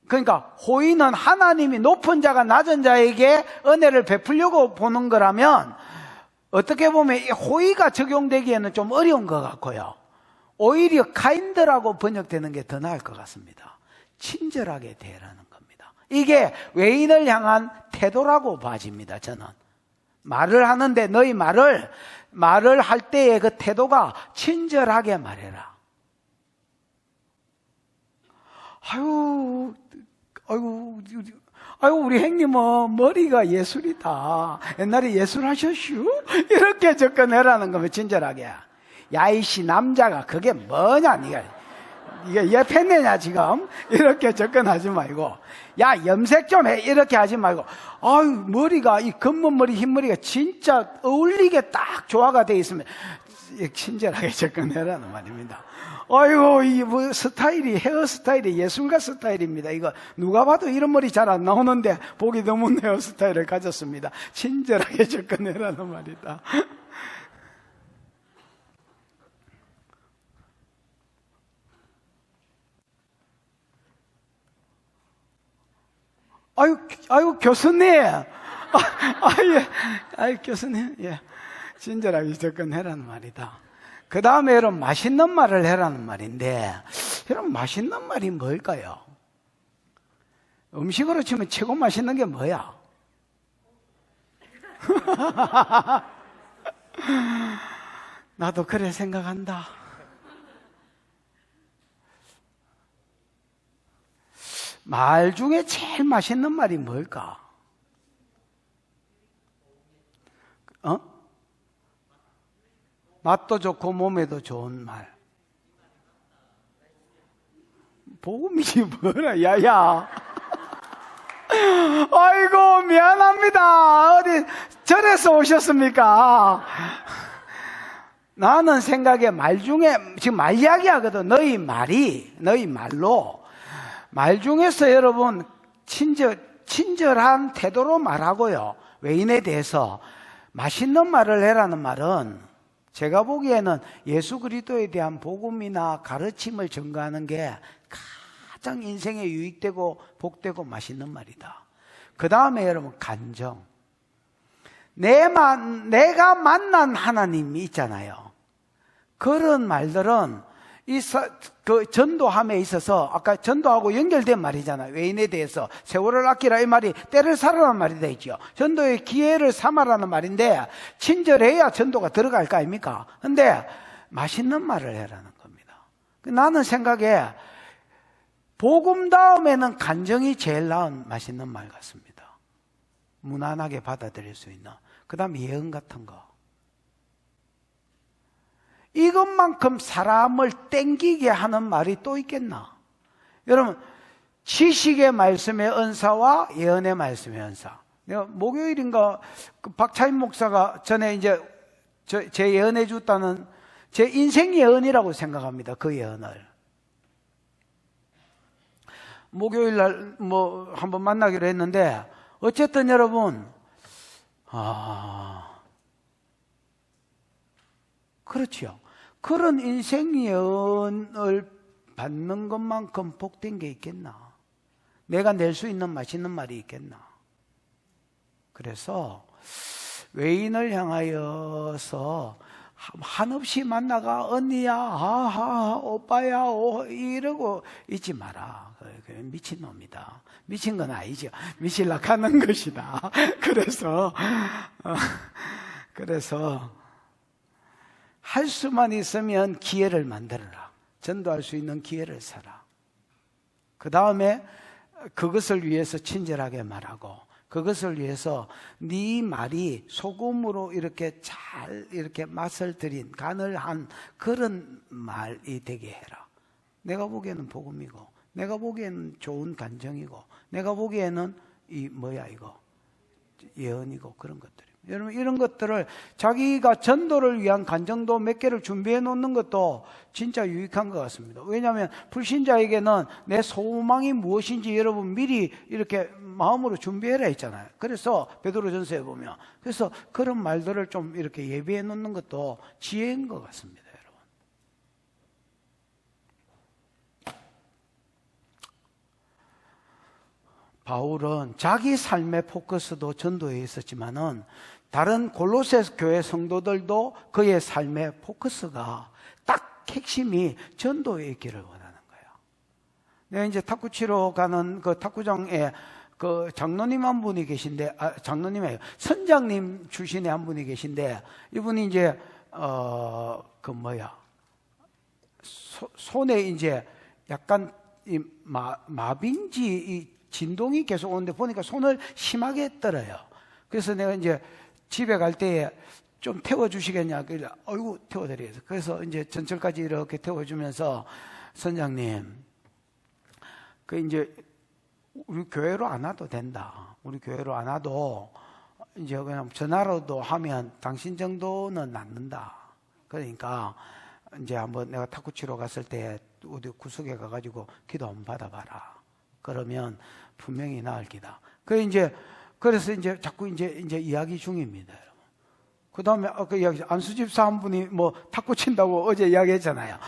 그러니까 호의는 하나님이 높은 자가 낮은 자에게 은혜를 베풀려고 보는 거라면 어떻게 보면 이 호의가 적용되기에는 좀 어려운 것 같고요. 오히려 카인드라고 번역되는 게 더 나을 것 같습니다. 친절하게 대하라는 겁니다. 이게 외인을 향한 태도라고 봐집니다. 저는 말을 하는데 너희 말을 할 때의 그 태도가 친절하게 말해라. 아유, 우리 형님은 머리가 예술이다. 옛날에 예술하셨슈? 이렇게 접근해라는 거면 친절하게. 야, 이씨, 남자가 그게 뭐냐, 이게 예패내냐, 지금? 이렇게 접근하지 말고. 야, 염색 좀 해. 이렇게 하지 말고. 아유, 머리가, 이 검은 머리, 흰 머리가 진짜 어울리게 딱 조화가 돼 있으면 친절하게 접근해라는 말입니다. 아이고, 이 뭐 스타일이, 헤어스타일이 예술가 스타일입니다. 이거 누가 봐도 이런 머리 잘 안 나오는데 보기 드문 헤어스타일을 가졌습니다. 친절하게 접근해라는 말이다. 아유, 교수님. 교수님. 예. 친절하게 접근해라는 말이다. 그 다음에 여러분, 맛있는 말을 해라는 말인데, 여러분, 맛있는 말이 뭘까요? 음식으로 치면 최고 맛있는 게 뭐야? 나도 그래 생각한다. 말 중에 제일 맛있는 말이 뭘까? 맛도 좋고 몸에도 좋은 말. 복음이지 뭐라, 야야. 아이고, 미안합니다. 어디 절에서 오셨습니까? 나는 생각에 말 중에, 지금 말 이야기 하거든. 너희 말로. 말 중에서 여러분, 친절한 태도로 말하고요. 외인에 대해서 맛있는 말을 해라는 말은 제가 보기에는 예수 그리스도에 대한 복음이나 가르침을 전가하는 게 가장 인생에 유익되고 복되고 맛있는 말이다. 그 다음에 여러분, 간정. 내가 만난 하나님이 있잖아요. 그런 말들은 그 전도함에 있어서 아까 전도하고 연결된 말이잖아요. 외인에 대해서 세월을 아끼라 이 말이 때를 살아라는 말이 되죠. 전도의 기회를 삼아라는 말인데 친절해야 전도가 들어갈 거 아닙니까? 근데 맛있는 말을 해라는 겁니다. 나는 생각에 복음 다음에는 간정이 제일 나은 맛있는 말 같습니다. 무난하게 받아들일 수 있는. 그 다음에 예언 같은 거. 이것만큼 사람을 땡기게 하는 말이 또 있겠나? 여러분, 지식의 말씀의 은사와 예언의 말씀의 은사. 내가 목요일인가 그 박차인 목사가 전에 이제 제 예언해 줬다는 제 인생 예언이라고 생각합니다. 그 예언을. 목요일 날 뭐 한번 만나기로 했는데 어쨌든 여러분, 그렇죠. 그런 인생 예언을 받는 것만큼 복된 게 있겠나? 내가 낼 수 있는 맛있는 말이 있겠나? 그래서 외인을 향하여서 한없이 만나가 언니야, 아하, 오빠야, 이러고 있지 마라. 미친놈이다. 미친 건 아니죠. 미치려고 하는 것이다. 그래서 할 수만 있으면 기회를 만들어라. 전도할 수 있는 기회를 사라. 그 다음에 그것을 위해서 친절하게 말하고 그것을 위해서 네 말이 소금으로 이렇게 잘 이렇게 맛을 들인 간을 한 그런 말이 되게 해라. 내가 보기에는 복음이고 내가 보기에는 좋은 간정이고 내가 보기에는 이거 예언이고 그런 것들입니다. 여러분 이런 것들을 자기가 전도를 위한 간정도 몇 개를 준비해 놓는 것도 진짜 유익한 것 같습니다. 왜냐하면 불신자에게는 내 소망이 무엇인지 여러분 미리 이렇게 마음으로 준비해라 했잖아요. 그래서 베드로전서에 보면 그래서 그런 말들을 좀 이렇게 예비해 놓는 것도 지혜인 것 같습니다. 여러분. 바울은 자기 삶의 포커스도 전도에 있었지만은 다른 골로새 교회 성도들도 그의 삶의 포커스가 딱 핵심이 전도에 있기를 원하는 거예요. 내가 이제 탁구 치러 가는 그 탁구장에 그 장로님 한 분이 계신데, 장로님이에요. 선장님 출신의 한 분이 계신데, 이분이 이제, 손에 이제 약간 마빈지 이 진동이 계속 오는데 보니까 손을 심하게 떨어요. 그래서 내가 이제 집에 갈 때에 좀 태워주시겠냐. 그래, 어이구, 태워드려야죠. 그래서 이제 전철까지 이렇게 태워주면서 선장님, 그 이제 우리 교회로 안 와도 된다. 우리 교회로 안 와도 이제 그냥 전화로도 하면 당신 정도는 낫는다. 그러니까 이제 한번 내가 탁구 치러 갔을 때 어디 구석에 가가지고 기도 한번 받아봐라. 그러면 분명히 나을 기다. 그래서 이제 자꾸 이제 이야기 중입니다. 그 다음에 아까 이야기, 안수집사 한 분이 뭐 탁구 친다고 어제 이야기했잖아요.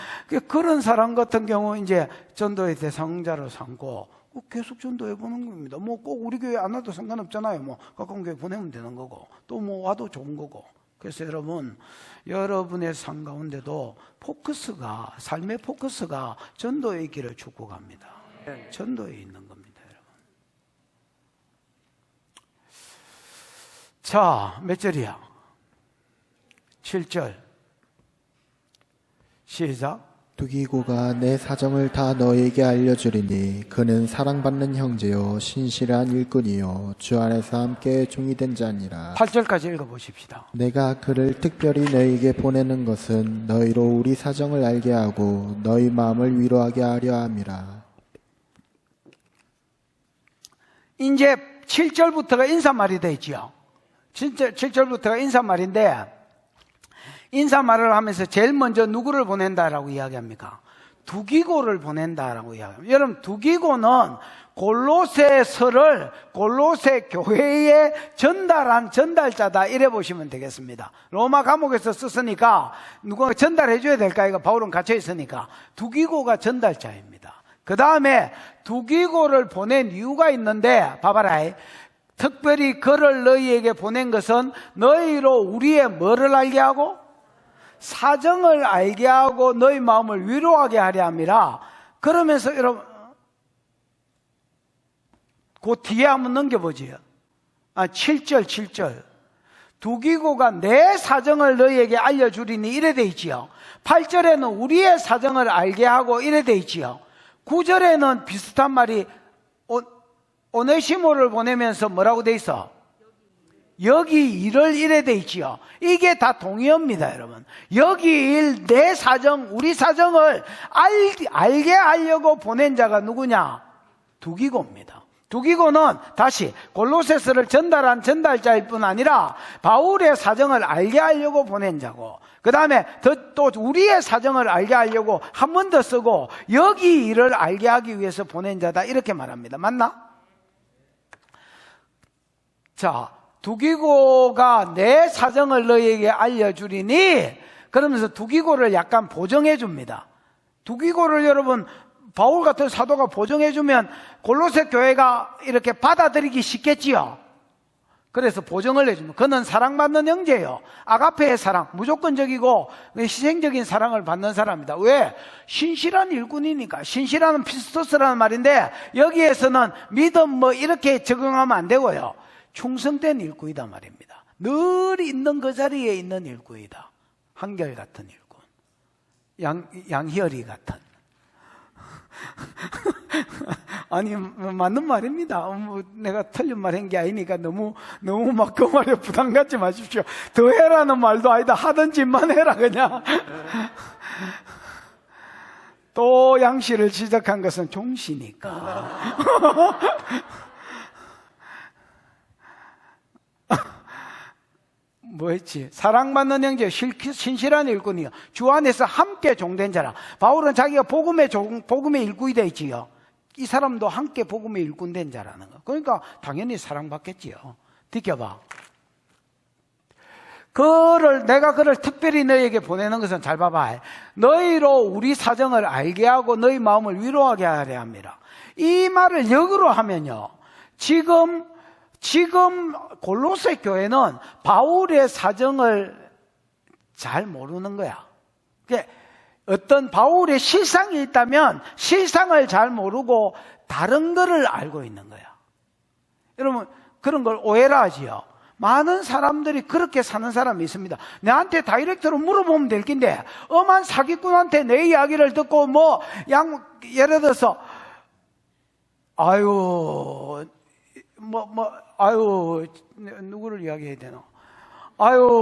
그런 사람 같은 경우 이제 전도의 대상자로 삼고 계속 전도해 보는 겁니다. 뭐 꼭 우리 교회 안 와도 상관없잖아요. 뭐 가까운 교회 보내면 되는 거고 또 뭐 와도 좋은 거고. 그래서 여러분, 여러분의 삶 가운데도 포커스가, 삶의 포커스가 전도에 있기를 축복합니다. 전도에 있는 겁니다, 여러분. 자, 몇 절이야? 7절. 시작. 두기고가 내 사정을 다 너에게 알려주리니 그는 사랑받는 형제요 신실한 일꾼이요 주 안에서 함께 종이 된 자니라. 8절까지 읽어보십시다. 내가 그를 특별히 너에게 보내는 것은 너희로 우리 사정을 알게 하고 너희 마음을 위로하게 하려 함이라. 이제 7절부터가 인사말이 되지요. 진짜 7절부터가 인사말인데, 인사말을 하면서 제일 먼저 누구를 보낸다라고 이야기합니까? 두기고를 보낸다라고 이야기합니다. 여러분, 두기고는 골로새서를 골로새 교회에 전달한 전달자다, 이래 보시면 되겠습니다. 로마 감옥에서 썼으니까 누가 전달해 줘야 될까? 이거 바울은 갇혀 있으니까 두기고가 전달자입니다. 그 다음에 두기고를 보낸 이유가 있는데, 봐봐라. 특별히 그를 너희에게 보낸 것은 너희로 우리의 뭐를 알게 하고 사정을 알게 하고 너희 마음을 위로하게 하려 함이라. 그러면서 여러분, 그 뒤에 한번 넘겨보지요. 7절. 두기고가 내 사정을 너희에게 알려주리니 이래 돼 있지요. 8절에는 우리의 사정을 알게 하고 이래 돼 있지요. 9절에는 비슷한 말이 오네시모를 보내면서 뭐라고 돼 있어? 여기 일을 이래 돼 있지요. 이게 다 동의어입니다, 여러분. 여기 일, 내 사정, 우리 사정을 알게 하려고 보낸 자가 누구냐? 두기고입니다. 두기고는 다시 골로새서를 전달한 전달자일 뿐 아니라 바울의 사정을 알게 하려고 보낸 자고, 그 다음에 또 우리의 사정을 알게 하려고 한 번 더 쓰고 여기 일을 알게 하기 위해서 보낸 자다, 이렇게 말합니다. 맞나? 자, 두기고가 내 사정을 너희에게 알려주리니, 그러면서 두기고를 약간 보정해 줍니다. 두기고를 여러분, 바울 같은 사도가 보정해 주면 골로새 교회가 이렇게 받아들이기 쉽겠지요. 그래서 보정을 해줍니다. 그는 사랑받는 형제예요. 아가페의 사랑, 무조건적이고 희생적인 사랑을 받는 사람입니다. 왜? 신실한 일꾼이니까. 신실한 피스토스라는 말인데, 여기에서는 믿음 뭐 이렇게 적용하면 안 되고요. 충성된 일꾼이다 말입니다. 늘 있는 그 자리에 있는 일꾼이다. 한결같은 일꾼, 양희열이 같은. 아니, 맞는 말입니다. 뭐 내가 틀린 말 한 게 아니니까 너무 막 그 말에 부담 갖지 마십시오. 더 해라는 말도 아니다. 하던 짓만 해라 그냥. 또 양씨를 지적한 것은 종씨니까. 뭐였지? 사랑받는 형제, 신실한 일꾼이요 주 안에서 함께 종된 자라. 바울은 자기가 복음의 일꾼이 되어 있지요. 이 사람도 함께 복음의 일꾼 된 자라는 거. 그러니까 당연히 사랑받겠지요. 느껴봐. 내가 그를 특별히 너희에게 보내는 것은, 잘 봐봐, 너희로 우리 사정을 알게 하고 너희 마음을 위로하게 하려 합니다. 이 말을 역으로 하면요, 지금 골로새 교회는 바울의 사정을 잘 모르는 거야. 그러니까 어떤 바울의 실상이 있다면 실상을 잘 모르고 다른 거를 알고 있는 거야. 여러분, 그런 걸 오해라 하지요. 많은 사람들이 그렇게 사는 사람이 있습니다. 내한테 다이렉트로 물어보면 될 텐데, 엄한 사기꾼한테 내 이야기를 듣고 예를 들어서, 누구를 이야기해야 되나?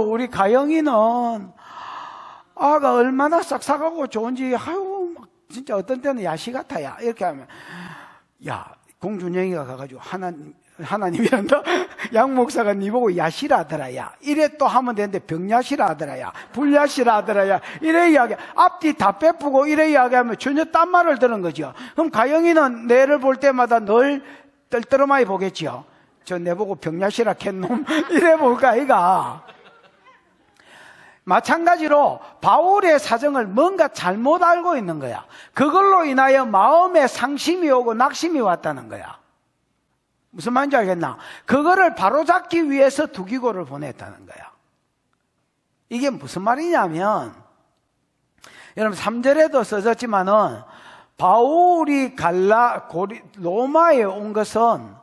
우리 가영이는 아가 얼마나 싹싹하고 좋은지, 진짜 어떤 때는 야시 같아, 야. 이렇게 하면, 공준영이가 가가지고 하나님이란다. 양 목사가 니 보고 야시라 하더라, 야. 이래 또 하면 되는데 병야시라 하더라, 야. 불야시라 하더라, 야. 이래 이야기, 앞뒤 다 빼쁘고 이래 이야기하면 전혀 딴 말을 들은 거죠. 그럼 가영이는 내를 볼 때마다 늘 떨떠름하게 보겠지요. 저 내보고 병야시라 캔놈. 이래 볼까, 아이가. 마찬가지로 바울의 사정을 뭔가 잘못 알고 있는 거야. 그걸로 인하여 마음에 상심이 오고 낙심이 왔다는 거야. 무슨 말인지 알겠나? 그거를 바로잡기 위해서 두기고를 보냈다는 거야. 이게 무슨 말이냐면, 여러분 3절에도 써졌지만은 바울이 로마에 온 것은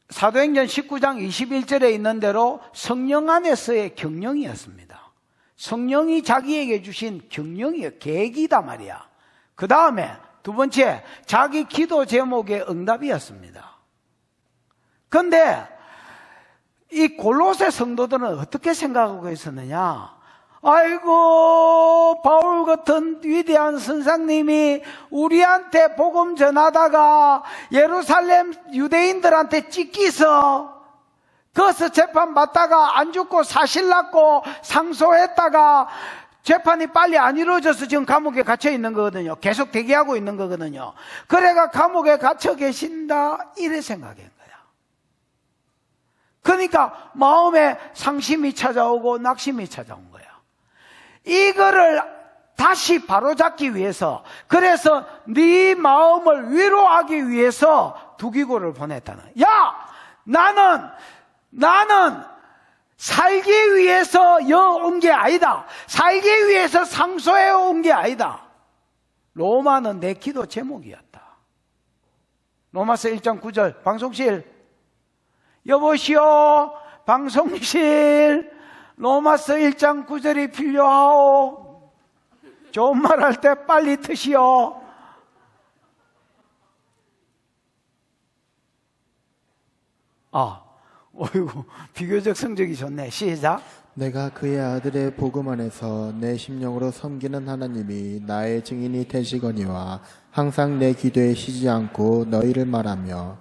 사도행전 19장 21절에 있는 대로 성령 안에서의 경영이었습니다. 성령이 자기에게 주신 경영이에요. 계획이다 말이야. 그 다음에 두 번째, 자기 기도 제목의 응답이었습니다. 그런데 이 골로새 성도들은 어떻게 생각하고 있었느냐? 아이고, 바울 같은 위대한 선생님이 우리한테 복음 전하다가 예루살렘 유대인들한테 찢기서 거기서 재판 받다가 안 죽고 사실 났고 상소했다가 재판이 빨리 안 이루어져서 지금 감옥에 갇혀 있는 거거든요. 계속 대기하고 있는 거거든요. 그래가 감옥에 갇혀 계신다, 이래 생각한 거야. 그러니까 마음에 상심이 찾아오고 낙심이 찾아온 거야. 이거를 다시 바로잡기 위해서, 그래서 네 마음을 위로하기 위해서 두기고를 보냈다는. 나는 살기 위해서 온 게 아니다. 살기 위해서 상소해 온 게 아니다. 로마는 내 기도 제목이었다. 로마서 1장 9절 방송실 여보시오, 방송실 로마서 1장 9절이 필요하오. 좋은 말 할 때 빨리 트시오. 어이구, 비교적 성적이 좋네. 시작. 내가 그의 아들의 복음 안에서 내 심령으로 섬기는 하나님이 나의 증인이 되시거니와 항상 내 기도에 쉬지 않고 너희를 말하며.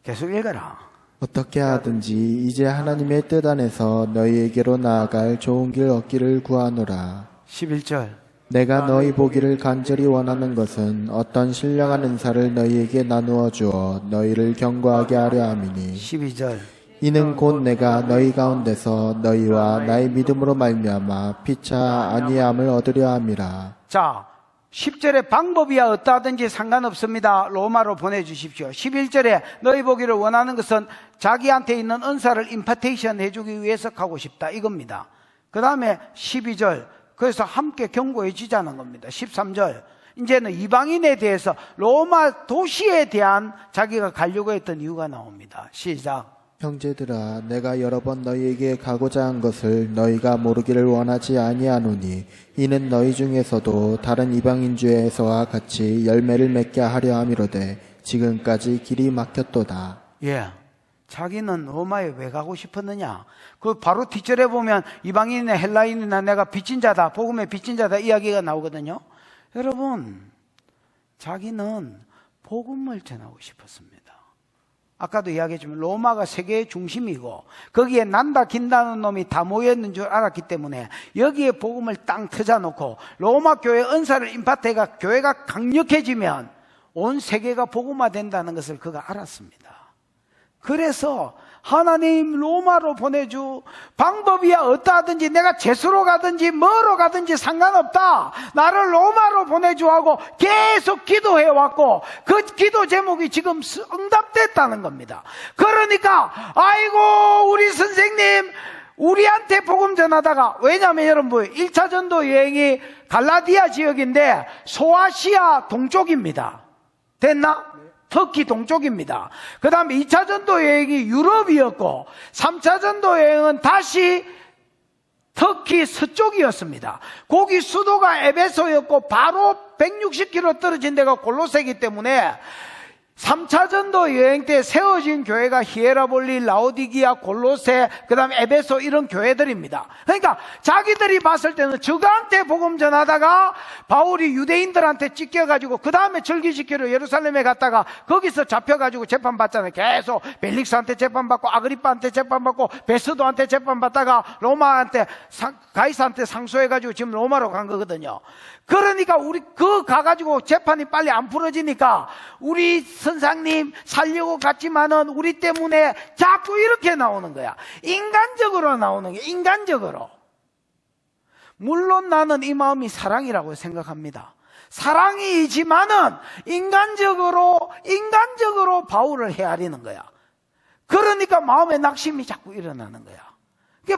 계속 읽어라. 어떻게 하든지 이제 하나님의 뜻 안에서 너희에게로 나아갈 좋은 길 얻기를 구하노라. 11절. 내가 너희 보기를 간절히 원하는 것은 어떤 신령한 은사를 너희에게 나누어 주어 너희를 견고하게 하려 함이니. 12절. 이는 곧 내가 너희 가운데서 너희와 나의 믿음으로 말미암아 피차 아니함을 얻으려 함이라. 자, 10절에 방법이야 어떠하든지 상관없습니다. 로마로 보내주십시오. 11절에 너희 보기를 원하는 것은 자기한테 있는 은사를 임파테이션 해주기 위해서 가고 싶다, 이겁니다. 그 다음에 12절, 그래서 함께 경고해지자는 겁니다. 13절, 이제는 이방인에 대해서 로마 도시에 대한 자기가 가려고 했던 이유가 나옵니다. 시작. 형제들아, 내가 여러 번 너희에게 가고자 한 것을 너희가 모르기를 원하지 아니하노니 이는 너희 중에서도 다른 이방인주에서와 같이 열매를 맺게 하려 함이로되 지금까지 길이 막혔도다. 자기는 로마에 왜 가고 싶었느냐? 그 바로 뒷절에 보면 이방인이나 헬라인이나 내가 빚진 자다, 복음의 빚진 자다 이야기가 나오거든요. 여러분, 자기는 복음을 전하고 싶었습니다. 아까도 이야기했지만 로마가 세계의 중심이고 거기에 난다 긴다는 놈이 다 모여있는 줄 알았기 때문에 여기에 복음을 땅 터져놓고 로마 교회 은사를 임파트해가 교회가 강력해지면 온 세계가 복음화된다는 것을 그가 알았습니다. 그래서 하나님 로마로 보내주 방법이야 어떠하든지 내가 제수로 가든지 뭐로 가든지 상관없다. 나를 로마로 보내주 하고 계속 기도해왔고 그 기도 제목이 지금 응답됐다는 겁니다. 그러니까 아이고 우리 선생님 우리한테 복음 전하다가, 왜냐하면 여러분 1차 전도 여행이 갈라디아 지역인데 소아시아 동쪽입니다. 됐나? 터키 동쪽입니다. 그 다음에 2차 전도 여행이 유럽이었고 3차 전도 여행은 다시 터키 서쪽이었습니다. 거기 수도가 에베소였고 바로 160km 떨어진 데가 골로새이기 때문에 3차 전도 여행 때 세워진 교회가 히에라볼리, 라오디기아, 골로새, 그 다음에 에베소 이런 교회들입니다. 그러니까 자기들이 봤을 때는 저가한테 복음 전하다가 바울이 유대인들한테 찢겨가지고 그 다음에 절기시키러 예루살렘에 갔다가 거기서 잡혀가지고 재판받잖아요. 계속 벨릭스한테 재판받고 아그리빠한테 재판받고 베스도한테 재판받다가 로마한테 가이사한테 상소해가지고 지금 로마로 간 거거든요. 그러니까 우리 가가지고 재판이 빨리 안 풀어지니까 우리 선생님 살려고 갔지만은 우리 때문에 자꾸 이렇게 나오는 거야. 인간적으로 나오는 게 인간적으로. 물론 나는 이 마음이 사랑이라고 생각합니다. 사랑이지만은 인간적으로 바울을 헤아리는 거야. 그러니까 마음의 낙심이 자꾸 일어나는 거야.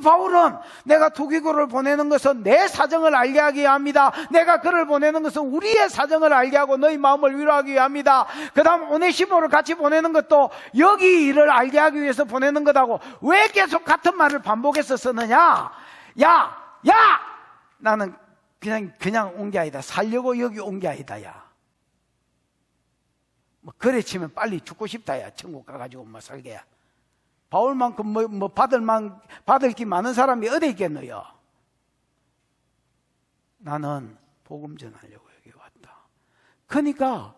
바울은 내가 두기고를 보내는 것은 내 사정을 알게 하기 위함이다. 내가 그를 보내는 것은 우리의 사정을 알게 하고 너희 마음을 위로하기 위함이다. 그 다음 오네시모를 같이 보내는 것도 여기 일을 알게 하기 위해서 보내는 거다고. 왜 계속 같은 말을 반복해서 쓰느냐? 야! 나는 그냥 온 게 아니다. 살려고 여기 온 게 아니다. 야. 뭐 그래 치면 빨리 죽고 싶다. 야. 천국 가가지고 뭐 살게야. 바울만큼 받을 게 많은 사람이 어디 있겠노요? 나는 복음 전하려고 여기 왔다. 그러니까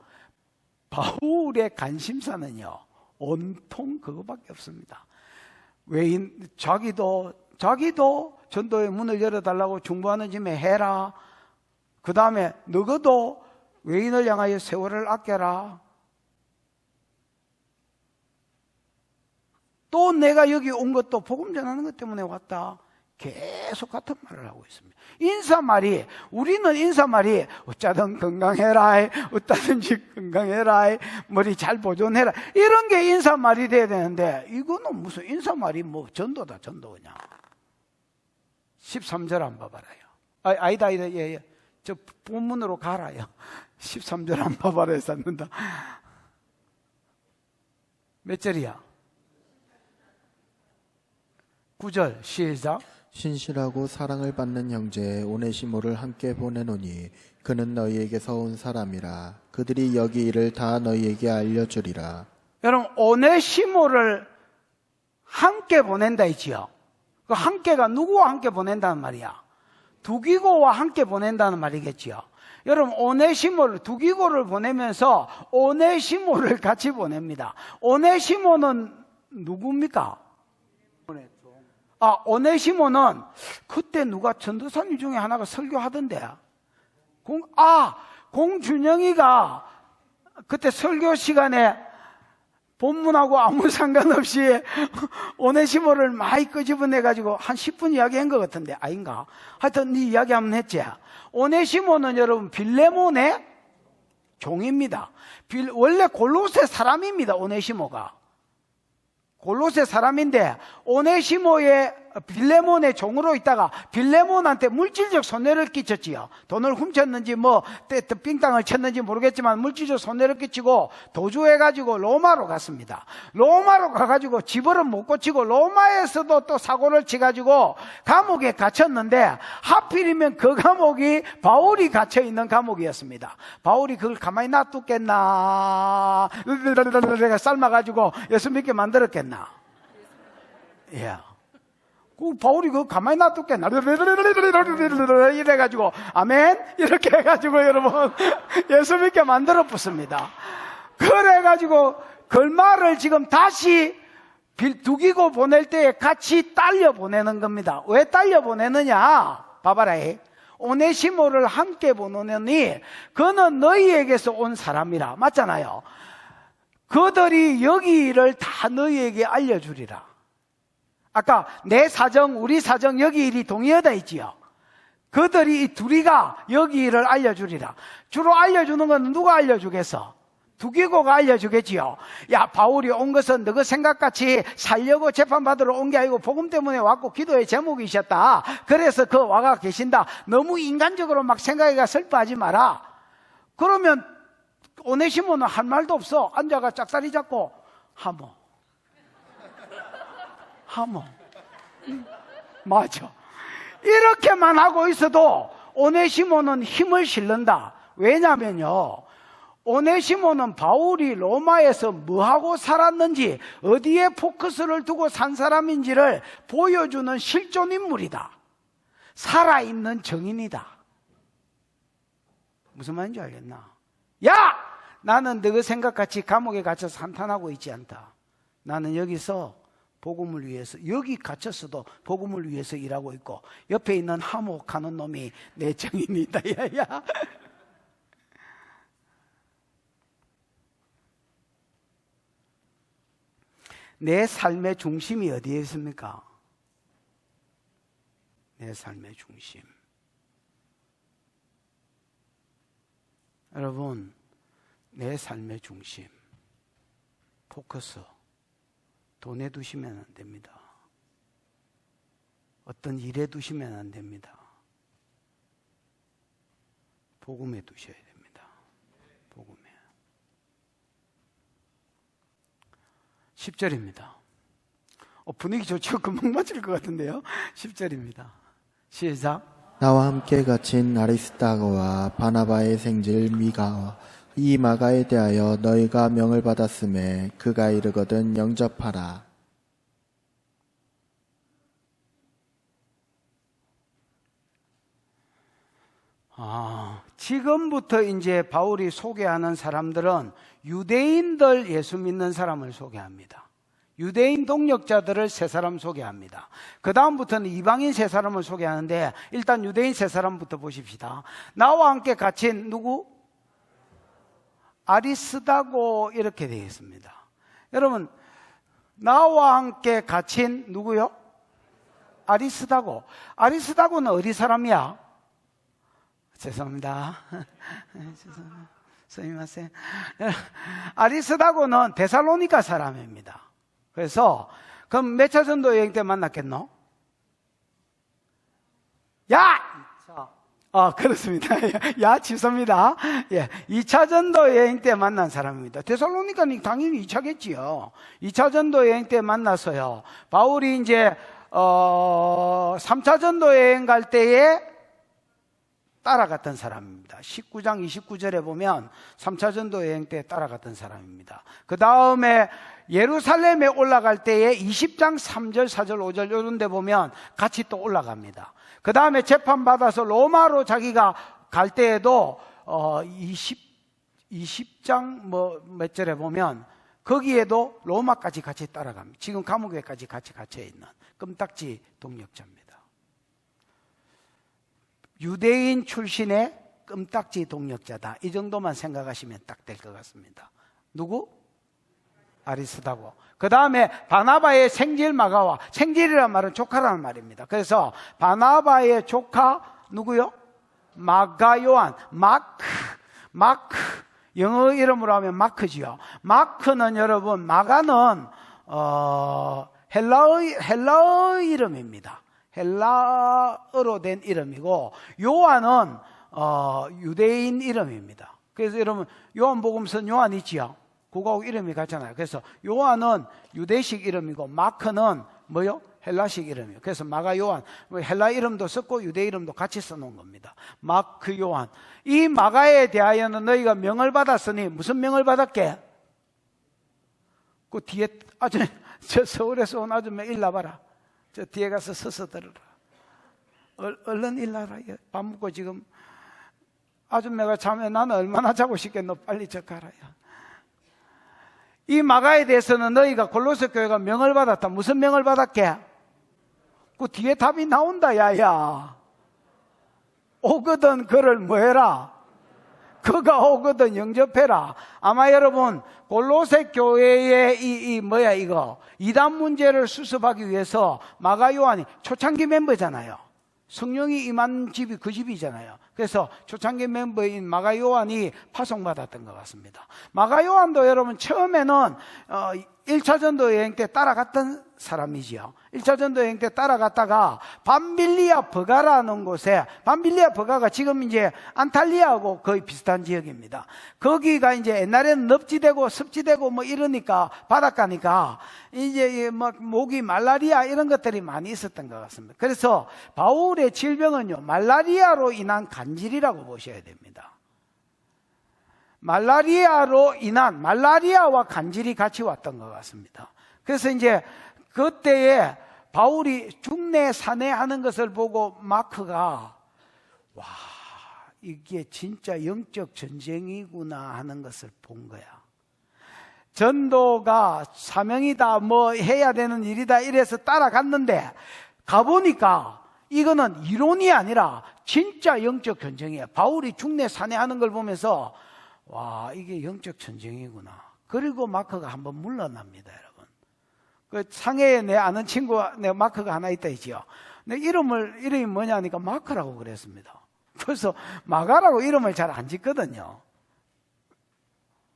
바울의 관심사는요, 온통 그거밖에 없습니다. 자기도 전도의 문을 열어달라고 중보하는 짐에 해라. 그 다음에 너도 외인을 향하여 세월을 아껴라. 또 내가 여기 온 것도 복음 전하는 것 때문에 왔다. 계속 같은 말을 하고 있습니다. 인사말이, 우리는 인사말이 어쩌든 건강해라, 어떠든지 건강해라, 머리 잘 보존해라, 이런 게 인사말이 돼야 되는데 이거는 무슨 인사말이 뭐 전도다, 전도 그냥. 13절 한번 봐봐라요. 아니다. 예. 저 본문으로 가라요. 13절 한번 봐봐라 했었는다. 몇 절이야? 9절 시작. 신실하고 사랑을 받는 형제 오네시모를 함께 보내노니 그는 너희에게서 온 사람이라. 그들이 여기 일을 다 너희에게 알려주리라. 여러분, 오네시모를 함께 보낸다 했지요. 그 함께가 누구와 함께 보낸다는 말이야? 두기고와 함께 보낸다는 말이겠지요. 여러분, 오네시모를, 두기고를 보내면서 오네시모를 같이 보냅니다. 오네시모는 누굽니까? 오네시모는 그때 누가 전도사님 중에 하나가 설교하던데. 공준영이가 그때 설교 시간에 본문하고 아무 상관없이 오네시모를 많이 끄집어내가지고 한 10분 이야기한 것 같은데, 아닌가? 하여튼 네 이야기 한번 했지. 오네시모는 여러분 빌레몬의 종입니다. 원래 골로새 사람입니다. 오네시모가. 골로새 사람인데 오네시모의 빌레몬의 종으로 있다가 빌레몬한테 물질적 손해를 끼쳤지요. 돈을 훔쳤는지 빙땅을 쳤는지 모르겠지만 물질적 손해를 끼치고 도주해가지고 로마로 갔습니다. 로마로 가가지고 집을 못 고치고 로마에서도 또 사고를 치가지고 감옥에 갇혔는데 하필이면 그 감옥이 바울이 갇혀있는 감옥이었습니다. 바울이 그걸 가만히 놔뒀겠나? 삶아가지고 예수 믿게 만들었겠나? 예. 그 바울이 그거 가만히 놔뒀겠나? 이래가지고 아멘? 이렇게 해가지고 여러분 예수 믿게 만들어 붙습니다. 그래가지고 걸마를 지금 다시 두기고 보낼 때 같이 딸려 보내는 겁니다. 왜 딸려 보내느냐? 봐봐라. 오네시모를 함께 보내느니 그는 너희에게서 온 사람이라. 맞잖아요. 그들이 여기를 다 너희에게 알려주리라. 아까 내 사정, 우리 사정, 여기 일이 동의하다 있지요. 그들이 이 둘이가 여기 일을 알려주리라. 주로 알려주는 건 누가 알려주겠어? 두기고가 알려주겠지요. 야, 바울이 온 것은 너희 생각같이 살려고 재판받으러 온 게 아니고 복음 때문에 왔고 기도의 제목이셨다. 그래서 그 와가 계신다. 너무 인간적으로 막 생각해가 슬퍼하지 마라. 그러면 오네시모는 할 말도 없어. 앉아가 짝다리 잡고 하모. 맞아. 이렇게만 하고 있어도 오네시모는 힘을 실른다. 왜냐면요, 오네시모는 바울이 로마에서 뭐하고 살았는지, 어디에 포커스를 두고 산 사람인지를 보여주는 실존 인물이다. 살아있는 정인이다. 무슨 말인지 알겠나? 야! 나는 너희 생각같이 감옥에 갇혀서 한탄하고 있지 않다. 나는 여기서 복음을 위해서, 여기 갇혔어도 복음을 위해서 일하고 있고, 옆에 있는 하목하는 놈이 내 정인이다. 야야. 내 삶의 중심이 어디에 있습니까? 내 삶의 중심. 여러분, 내 삶의 중심, 포커스, 돈에 두시면 안 됩니다. 어떤 일에 두시면 안 됩니다. 복음에 두셔야 됩니다. 복음에. 10절입니다. 분위기 좋죠? 금방 맞을 것 같은데요. 10절입니다. 시작. 나와 함께 갇힌 아리스다고와 바나바의 생질 미가와 이 마가에 대하여 너희가 명을 받았음에 그가 이르거든 영접하라. 지금부터 이제 바울이 소개하는 사람들은 유대인들 예수 믿는 사람을 소개합니다. 유대인 동력자들을 세 사람 소개합니다. 그 다음부터는 이방인 세 사람을 소개하는데, 일단 유대인 세 사람부터 보십시다. 나와 함께 갇힌 누구? 아리스다고 이렇게 되어 있습니다. 여러분, 나와 함께 갇힌 누구요? 아리스다고. 아리스다고는 어디 사람이야? 죄송합니다. 스미마세. 아리스다고는 데살로니가 사람입니다. 그래서 그럼 몇 차 전도 여행 때 만났겠노? 야! 그렇습니다. 야, 취소입니다. 예, 2차 전도 여행 때 만난 사람입니다. 데살로니가는 당연히 2차겠지요. 2차 전도 여행 때 만나서요. 바울이 이제 3차 전도 여행 갈 때에 따라갔던 사람입니다. 19장 29절에 보면 3차 전도 여행 때 따라갔던 사람입니다. 그 다음에 예루살렘에 올라갈 때에 20장 3절, 4절, 5절 이런 데 보면 같이 또 올라갑니다. 그 다음에 재판받아서 로마로 자기가 갈 때에도 20장 몇 절에 보면 거기에도 로마까지 같이 따라갑니다. 지금 감옥에까지 같이 갇혀있는 껌딱지 동력자입니다. 유대인 출신의 껌딱지 동력자다. 이 정도만 생각하시면 딱 될 것 같습니다. 누구? 아리스다고. 그 다음에 바나바의 생질 마가와, 생질이라는 말은 조카라는 말입니다. 그래서 바나바의 조카 누구요? 마가 요한. 마크. 영어 이름으로 하면 마크지요. 마크는 여러분, 마가는 헬라어 이름입니다. 헬라어로 된 이름이고, 요한은 유대인 이름입니다. 그래서 여러분, 요한복음서는 요한 있지요? 그거하고 이름이 같잖아요. 그래서 요한은 유대식 이름이고, 마크는 뭐요? 헬라식 이름이에요. 그래서 마가 요한, 헬라 이름도 썼고 유대 이름도 같이 써놓은 겁니다. 마크 요한. 이 마가에 대하여는 너희가 명을 받았으니, 무슨 명을 받았게? 그 뒤에 저 서울에서 온 아줌마 일나봐라. 저 뒤에 가서 서서 들으라. 얼른 일나라. 밥 먹고 지금 아줌마가 자면 나는 얼마나 자고 싶겠노. 빨리 저 가라야. 이 마가에 대해서는 너희가 골로새 교회가 명을 받았다. 무슨 명을 받았게? 그 뒤에 답이 나온다. 야야. 오거든 그를 뭐해라? 그가 오거든 영접해라. 아마 여러분 골로새 교회의 이거 이단 문제를 수습하기 위해서 마가 요한이 초창기 멤버잖아요. 성령이 임한 집이 그 집이잖아요. 그래서 초창기 멤버인 마가 요한이 파송받았던 것 같습니다. 마가 요한도 여러분 처음에는 1차 전도 여행 때 따라갔던 사람이지요. 1차 전도 여행 때 따라갔다가 밤빌리아 버가라는 곳에, 밤빌리아 버가가 지금 이제 안탈리아하고 거의 비슷한 지역입니다. 거기가 이제 옛날에는 늪지대고 습지대고 뭐 이러니까 바닷가니까 이제 뭐 모기, 말라리아 이런 것들이 많이 있었던 것 같습니다. 그래서 바울의 질병은요, 말라리아로 인한 간질이라고 보셔야 됩니다. 말라리아로 인한, 말라리아와 간질이 같이 왔던 것 같습니다. 그래서 이제 그때에 바울이 중내 산해하는 것을 보고 마크가 와, 이게 진짜 영적 전쟁이구나 하는 것을 본 거야. 전도가 사명이다, 뭐 해야 되는 일이다 이래서 따라갔는데 가보니까 이거는 이론이 아니라 진짜 영적 전쟁이야. 바울이 중내 산해하는 걸 보면서 와, 이게 영적 전쟁이구나. 그리고 마크가 한번 물러납니다, 여러분. 그 상해에 내 아는 친구가, 내 마크가 하나 있다 했지요. 내 이름이 뭐냐니까 마크라고 그랬습니다. 그래서 마가라고 이름을 잘 안 짓거든요.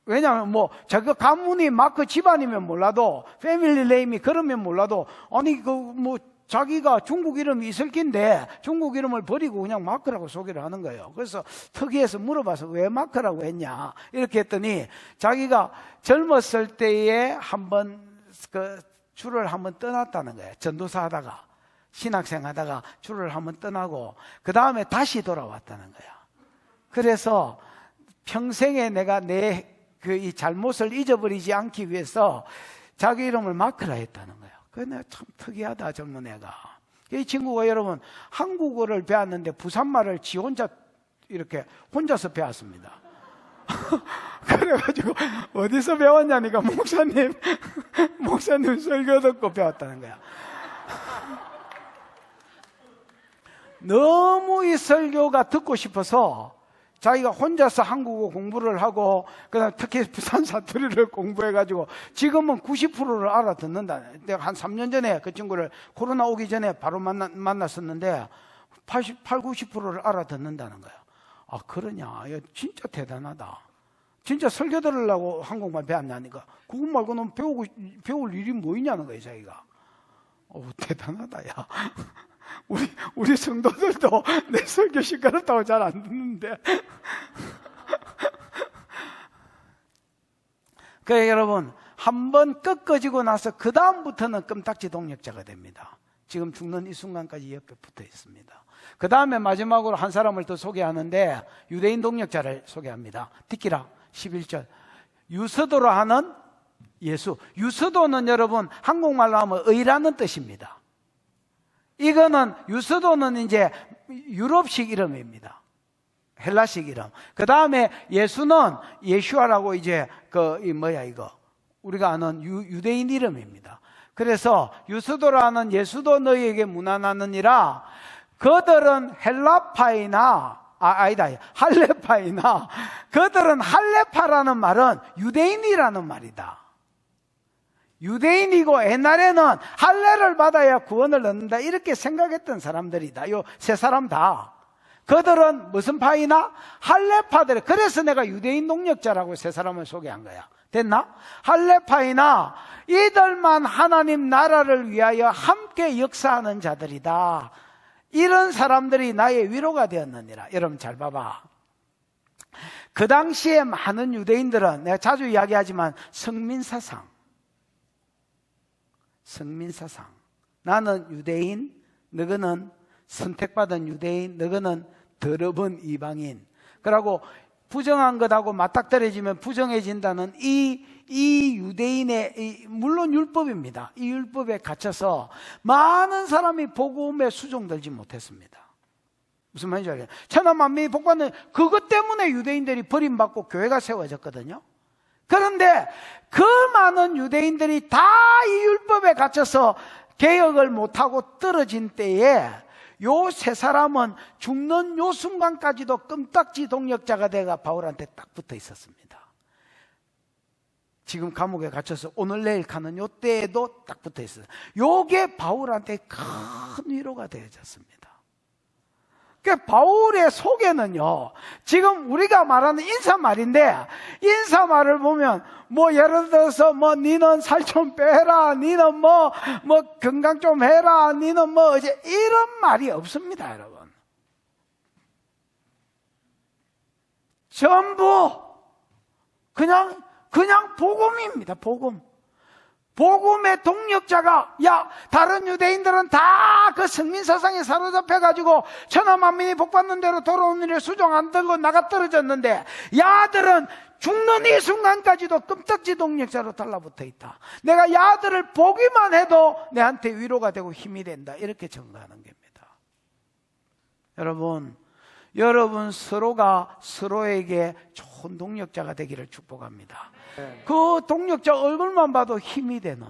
왜냐하면 뭐 자기가 가문이 마크 집안이면 몰라도, 패밀리 네임이 그러면 몰라도, 아니 그 뭐 자기가 중국 이름이 있을 낀데 중국 이름을 버리고 그냥 마크라고 소개를 하는 거예요. 그래서 특이해서 물어봐서 왜 마크라고 했냐 이렇게 했더니 자기가 젊었을 때에 한번 그 줄을 한번 떠났다는 거예요. 전도사 하다가, 신학생 하다가 줄을 한번 떠나고 그 다음에 다시 돌아왔다는 거야. 그래서 평생에 내가 내 이 잘못을 잊어버리지 않기 위해서 자기 이름을 마크라 했다는 거야. 그게 참 특이하다, 젊은 애가. 이 친구가 여러분 한국어를 배웠는데 부산말을 지 혼자 이렇게 혼자서 배웠습니다. 그래가지고 어디서 배웠냐니까 목사님 설교 듣고 배웠다는 거야. 너무 이 설교가 듣고 싶어서 자기가 혼자서 한국어 공부를 하고 그다음 특히 부산 사투리를 공부해가지고 지금은 90%를 알아듣는다. 내가 한 3년 전에 그 친구를 코로나 오기 전에 바로 만났었는데 90%를 알아듣는다는 거야. 아, 그러냐? 야, 진짜 대단하다. 진짜 설교 들으려고 한국말 배웠냐니까 그것 말고는 배울 일이 뭐 있냐는 거예요, 자기가. 대단하다, 야. 우리 성도들도 내 설교 시끄럽다고 잘 안 듣는데. 그래, 여러분, 한번 꺾어지고 나서 그 다음부터는 껌딱지 동력자가 됩니다. 지금 죽는 이 순간까지 옆에 붙어 있습니다. 그 다음에 마지막으로 한 사람을 더 소개하는데 유대인 동력자를 소개합니다. 듣기라 11절. 유서도로 하는 예수. 유서도는 여러분 한국말로 하면 의라는 뜻입니다. 이거는 유서도는 이제 유럽식 이름입니다. 헬라식 이름. 그 다음에 예수는 예슈아라고 이제 우리가 아는 유대인 이름입니다. 그래서 유서도라는 예수도 너희에게 문안하느니라. 그들은 할레파이나 그들은 할레파라는 말은 유대인이라는 말이다. 유대인이고 옛날에는 할례를 받아야 구원을 얻는다 이렇게 생각했던 사람들이다. 요 세 사람 다. 그들은 무슨 파이나? 할례파들. 그래서 내가 유대인 동력자라고 세 사람을 소개한 거야. 됐나? 할례파이나 이들만 하나님 나라를 위하여 함께 역사하는 자들이다. 이런 사람들이 나의 위로가 되었느니라. 여러분 잘 봐봐. 그 당시에 많은 유대인들은 내가 자주 이야기하지만 성민사상. 나는 유대인, 너희는 선택받은 유대인, 너희는 더러운 이방인. 그러고 부정한 것하고 맞닥뜨려지면 부정해진다는 이 유대인의 물론 율법입니다. 이 율법에 갇혀서 많은 사람이 복음에 수종들지 못했습니다. 무슨 말인지 알겠어요? 천하만민이 복받는 그것 때문에 유대인들이 버림받고 교회가 세워졌거든요. 그런데 그 많은 유대인들이 다 이 율법에 갇혀서 개혁을 못하고 떨어진 때에 요 세 사람은 죽는 요 순간까지도 껌딱지 동력자가 돼가 바울한테 딱 붙어 있었습니다. 지금 감옥에 갇혀서 오늘 내일 가는 요 때에도 딱 붙어 있어요. 요게 바울한테 큰 위로가 되어졌습니다. 그러니까 바울의 속에는요, 지금 우리가 말하는 인사말인데, 인사말을 보면, 뭐, 예를 들어서, 뭐, 니는 살 좀 빼라, 니는 뭐, 건강 좀 해라, 니는 뭐, 이제 이런 말이 없습니다, 여러분. 전부, 그냥 복음입니다, 복음. 복음의 동력자가, 야, 다른 유대인들은 다 그 성민 사상에 사로잡혀가지고 천하만민이 복받는 대로 돌아오는 일에 수종 안 들고 나가 떨어졌는데, 야들은 죽는 이 순간까지도 껌딱지 동력자로 달라붙어 있다. 내가 야들을 보기만 해도 내한테 위로가 되고 힘이 된다. 이렇게 증거하는 겁니다. 여러분 서로가 서로에게 좋은 동력자가 되기를 축복합니다. 그 동력자 얼굴만 봐도 힘이 되는,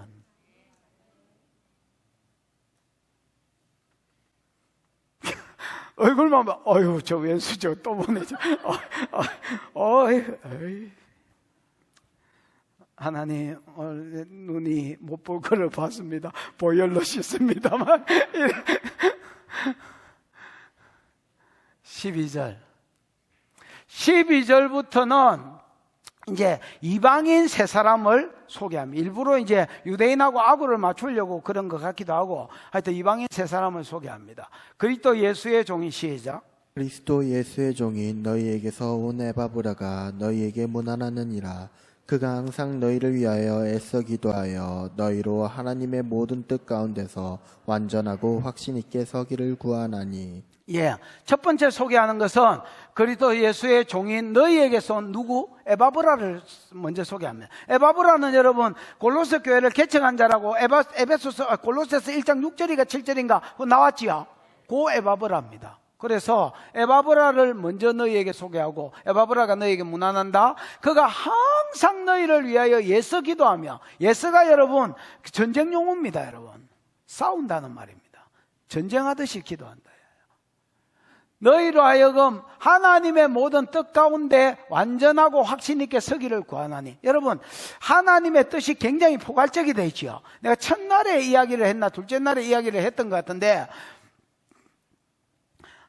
얼굴만 봐, 어휴, 저 왼수 또 보내죠. 하나님, 눈이 못 볼 거를 봤습니다. 보혈로 씻습니다만. 12절부터는 이제 이방인 세 사람을 소개합니다. 일부러 이제 유대인하고 악우를 맞추려고 그런 것 같기도 하고, 하여튼 이방인 세 사람을 소개합니다. 그리스도 예수의 종이, 시작. 그리스도 예수의 종인 너희에게서 온 에바브라가 너희에게 문안하느니라. 그가 항상 너희를 위하여 애써 기도하여 너희로 하나님의 모든 뜻 가운데서 완전하고 확신 있게 서기를 구하나니. 예, 첫 번째 소개하는 것은 그리스도 예수의 종인 너희에게서 온 누구? 에바브라를 먼저 소개합니다. 에바브라는 여러분 골로새 교회를 개척한 자라고 골로새서 1장 6절인가 7절인가 나왔지요. 그 에바브라입니다. 그래서 에바브라를 먼저 너희에게 소개하고, 에바브라가 너희에게 문안한다. 그가 항상 너희를 위하여 예서 기도하며, 예서가 여러분 전쟁 용어입니다. 여러분 싸운다는 말입니다. 전쟁하듯이 기도한다. 너희로 하여금 하나님의 모든 뜻 가운데 완전하고 확신 있게 서기를 구하나니. 여러분, 하나님의 뜻이 굉장히 포괄적이 되어 있죠. 내가 첫날에 이야기를 했나 둘째 날에 이야기를 했던 것 같은데,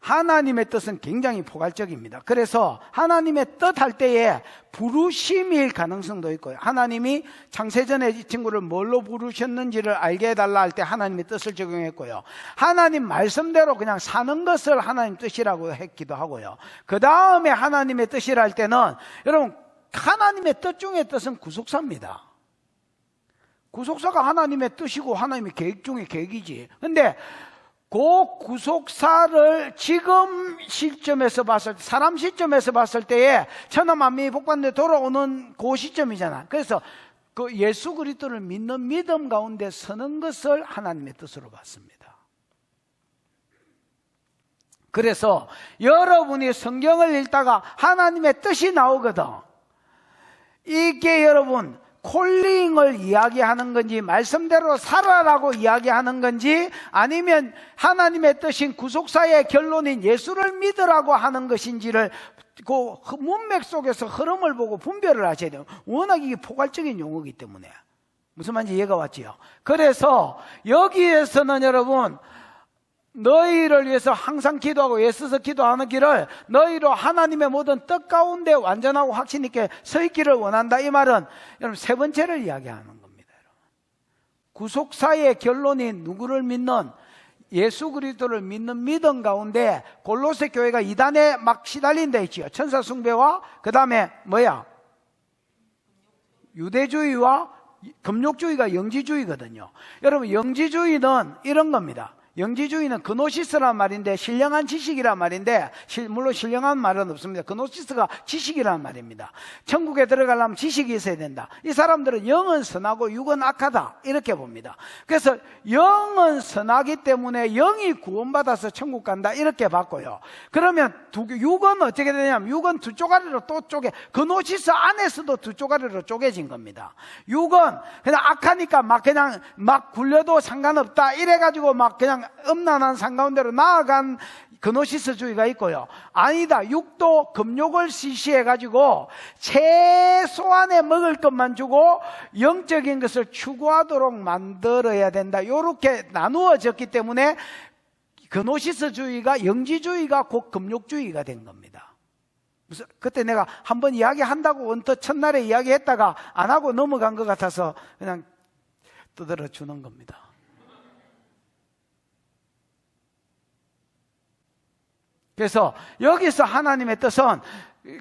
하나님의 뜻은 굉장히 포괄적입니다. 그래서 하나님의 뜻 할 때에 부르심일 가능성도 있고요. 하나님이 창세전에 이 친구를 뭘로 부르셨는지를 알게 해달라 할 때 하나님의 뜻을 적용했고요. 하나님 말씀대로 그냥 사는 것을 하나님 뜻이라고 했기도 하고요. 그 다음에 하나님의 뜻이라 할 때는, 여러분 하나님의 뜻 중의 뜻은 구속사입니다. 구속사가 하나님의 뜻이고 하나님의 계획 중의 계획이지. 근데 그 구속사를 지금 시점에서 봤을 때, 사람 시점에서 봤을 때에 천하만민이 복받는 데 돌아오는 그 시점이잖아. 그래서 그 예수 그리스도를 믿는 믿음 가운데 서는 것을 하나님의 뜻으로 봤습니다. 그래서 여러분이 성경을 읽다가 하나님의 뜻이 나오거든. 이게 여러분 콜링을 이야기하는 건지, 말씀대로 살아라고 이야기하는 건지, 아니면 하나님의 뜻인 구속사의 결론인 예수를 믿으라고 하는 것인지를 그 문맥 속에서 흐름을 보고 분별을 하셔야 돼요. 워낙 이게 포괄적인 용어이기 때문에. 무슨 말인지 이해가 왔지요? 그래서 여기에서는 여러분, 너희를 위해서 항상 기도하고 애써서 기도하는 길을 너희로 하나님의 모든 뜻 가운데 완전하고 확신 있게 서 있기를 원한다. 이 말은 여러분 세 번째를 이야기하는 겁니다. 여러분. 구속사의 결론인 누구를 믿는, 예수 그리스도를 믿는 믿음 가운데 골로새 교회가 이단에 막 시달린 데 있지요. 천사 숭배와 그 다음에 뭐야? 유대주의와 금욕주의가 영지주의거든요. 여러분 영지주의는 이런 겁니다. 영지주의는 그노시스란 말인데, 신령한 지식이란 말인데, 물론 신령한 말은 없습니다. 그노시스가 지식이란 말입니다. 천국에 들어가려면 지식이 있어야 된다. 이 사람들은 영은 선하고 육은 악하다, 이렇게 봅니다. 그래서 영은 선하기 때문에 영이 구원받아서 천국 간다, 이렇게 봤고요. 그러면 육은 어떻게 되냐면, 육은 두 쪼가리로 또 그노시스 안에서도 두 쪼가리로 쪼개진 겁니다. 육은 그냥 악하니까 막 굴려도 상관없다, 이래가지고 막 그냥 음란한 산 가운데로 나아간 그노시스주의가 있고요. 아니다, 육도 금욕을 시시해가지고 최소한의 먹을 것만 주고 영적인 것을 추구하도록 만들어야 된다. 이렇게 나누어졌기 때문에 그노시스주의가 영지주의가 곧 금욕주의가 된 겁니다. 그때 내가 한번 이야기한다고 원터 첫날에 이야기했다가 안 하고 넘어간 것 같아서 그냥 두드려 주는 겁니다. 그래서 여기서 하나님의 뜻은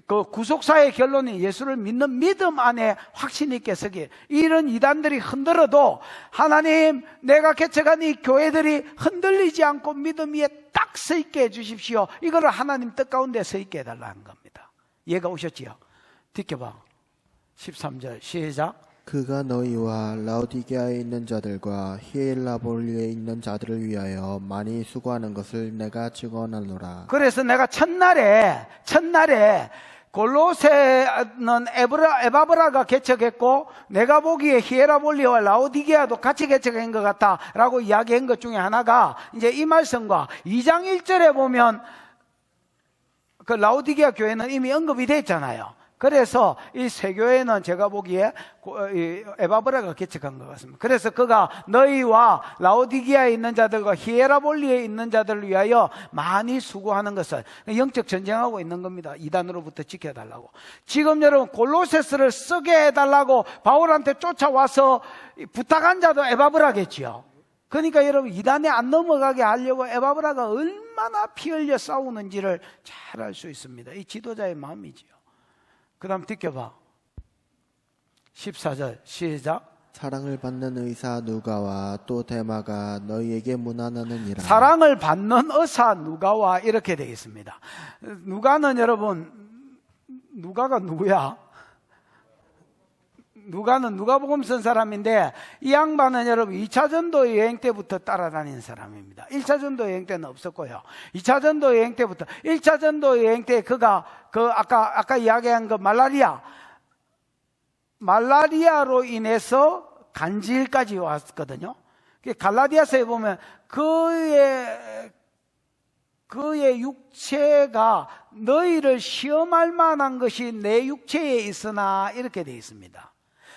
그 구속사의 결론이 예수를 믿는 믿음 안에 확신 있게 서기, 이런 이단들이 흔들어도 하나님, 내가 개척한 이 교회들이 흔들리지 않고 믿음 위에 딱 서 있게 해주십시오. 이거를 하나님 뜻 가운데 서 있게 해달라는 겁니다. 이해가 오셨지요? 뒷겨봐 13절 시작. 그가 너희와 라오디게아에 있는 자들과 히엘라볼리에 있는 자들을 위하여 많이 수고하는 것을 내가 증언하노라. 그래서 내가 첫날에 골로새는 에바브라가 개척했고 내가 보기에 히에라볼리와 라오디게아도 같이 개척한 것 같다라고 이야기한 것 중에 하나가 이제 이 말씀과 2장 1절에 보면 그 라오디게아 교회는 이미 언급이 됐잖아요. 그래서 이 세 교회는 제가 보기에 에바브라가 개척한 것 같습니다. 그래서 그가 너희와 라오디게아에 있는 자들과 히에라볼리에 있는 자들을 위하여 많이 수고하는 것을, 영적 전쟁하고 있는 겁니다. 이단으로부터 지켜달라고. 지금 여러분 골로새서를 쓰게 해달라고 바울한테 쫓아와서 부탁한 자도 에바브라겠지요. 그러니까 여러분 이단에 안 넘어가게 하려고 에바브라가 얼마나 피 흘려 싸우는지를 잘 알 수 있습니다. 이 지도자의 마음이지요. 그 다음 뒷겨봐 14절 시작. 사랑을 받는 의사 누가와 또 데마가 너희에게 문안하느니라. 사랑을 받는 의사 누가와 이렇게 되어 있습니다. 누가는 여러분, 누가가 누구야? 누가는 누가복음 쓴 사람인데 이 양반은 여러분 2차 전도 여행 때부터 따라다니는 사람입니다. 1차 전도 여행 때는 없었고요. 2차 전도 여행 때부터 1차 전도 여행 때 그가 아까 이야기한 그 말라리아로 인해서 간질까지 왔거든요. 갈라디아서에 보면 그의 육체가 너희를 시험할 만한 것이 내 육체에 있으나 이렇게 되어 있습니다.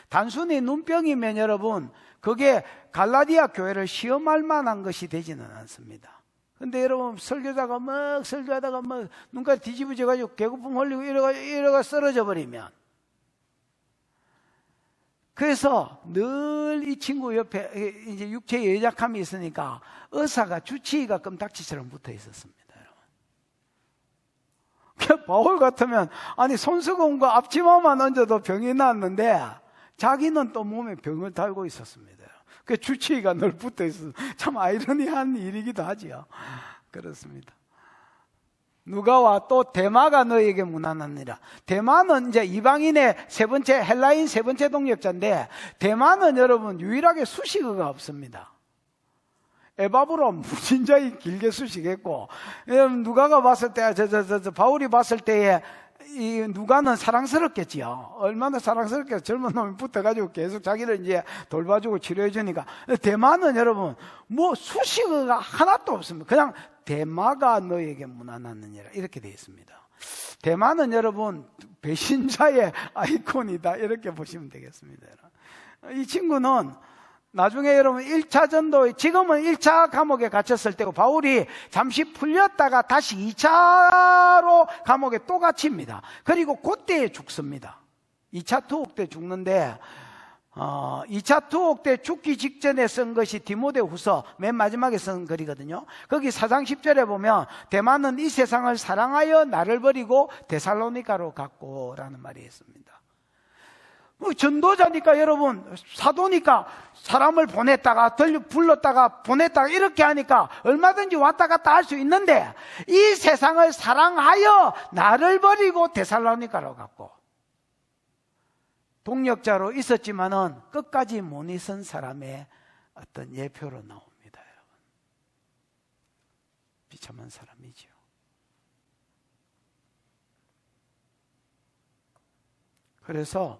단순히 눈병이면 여러분 그게 갈라디아 교회를 시험할 만한 것이 되지는 않습니다. 근데 여러분 설교자가 막 설교하다가 막 눈까지 뒤집어져 가지고 개구풍 흘리고 이러가 쓰러져 버리면, 그래서 늘 이 친구 옆에 이제 육체의 연약함이 있으니까 의사가 주치의가 껌딱지처럼 붙어 있었습니다. 여러분 바울 같으면 아니 손수건과 앞치마만 얹어도 병이 났는데 자기는 또 몸에 병을 달고 있었습니다. 그 주치의가 늘 붙어 있어서 참 아이러니한 일이기도 하지요. 그렇습니다. 누가와 또 데마가 너희에게 문안하니라. 데마는 이제 이방인의 세 번째, 헬라인 세 번째 동역자인데, 데마는 여러분 유일하게 수식어가 없습니다. 에바브로 무진자히 길게 수식했고, 누가가 봤을 때, 바울이 봤을 때에 이 누가는 사랑스럽겠지요. 얼마나 사랑스럽게 젊은 놈이 붙어가지고 계속 자기를 이제 돌봐주고 치료해주니까. 데마는 여러분 뭐 수식어가 하나도 없습니다. 그냥 데마가 너에게 문안하느니라 이렇게 되어 있습니다. 데마는 여러분 배신자의 아이콘이다 이렇게 보시면 되겠습니다. 이 친구는 나중에 여러분 1차 전도, 지금은 1차 감옥에 갇혔을 때고 바울이 잠시 풀렸다가 다시 2차로 감옥에 또 갇힙니다. 그리고 그때에 죽습니다. 2차 투옥 때 죽는데 2차 투옥 때 죽기 직전에 쓴 것이 디모데후서 맨 마지막에 쓴 글이거든요. 거기 4장 10절에 보면 데마는 이 세상을 사랑하여 나를 버리고 데살로니가로 갔고 라는 말이 있습니다. 전도자니까 여러분, 사도니까 사람을 보냈다가 불렀다가 보냈다가 이렇게 하니까 얼마든지 왔다 갔다 할 수 있는데 이 세상을 사랑하여 나를 버리고 데살로니가로 갔고, 동역자로 있었지만은 끝까지 못 있은 사람의 어떤 예표로 나옵니다. 여러분, 비참한 사람이죠. 그래서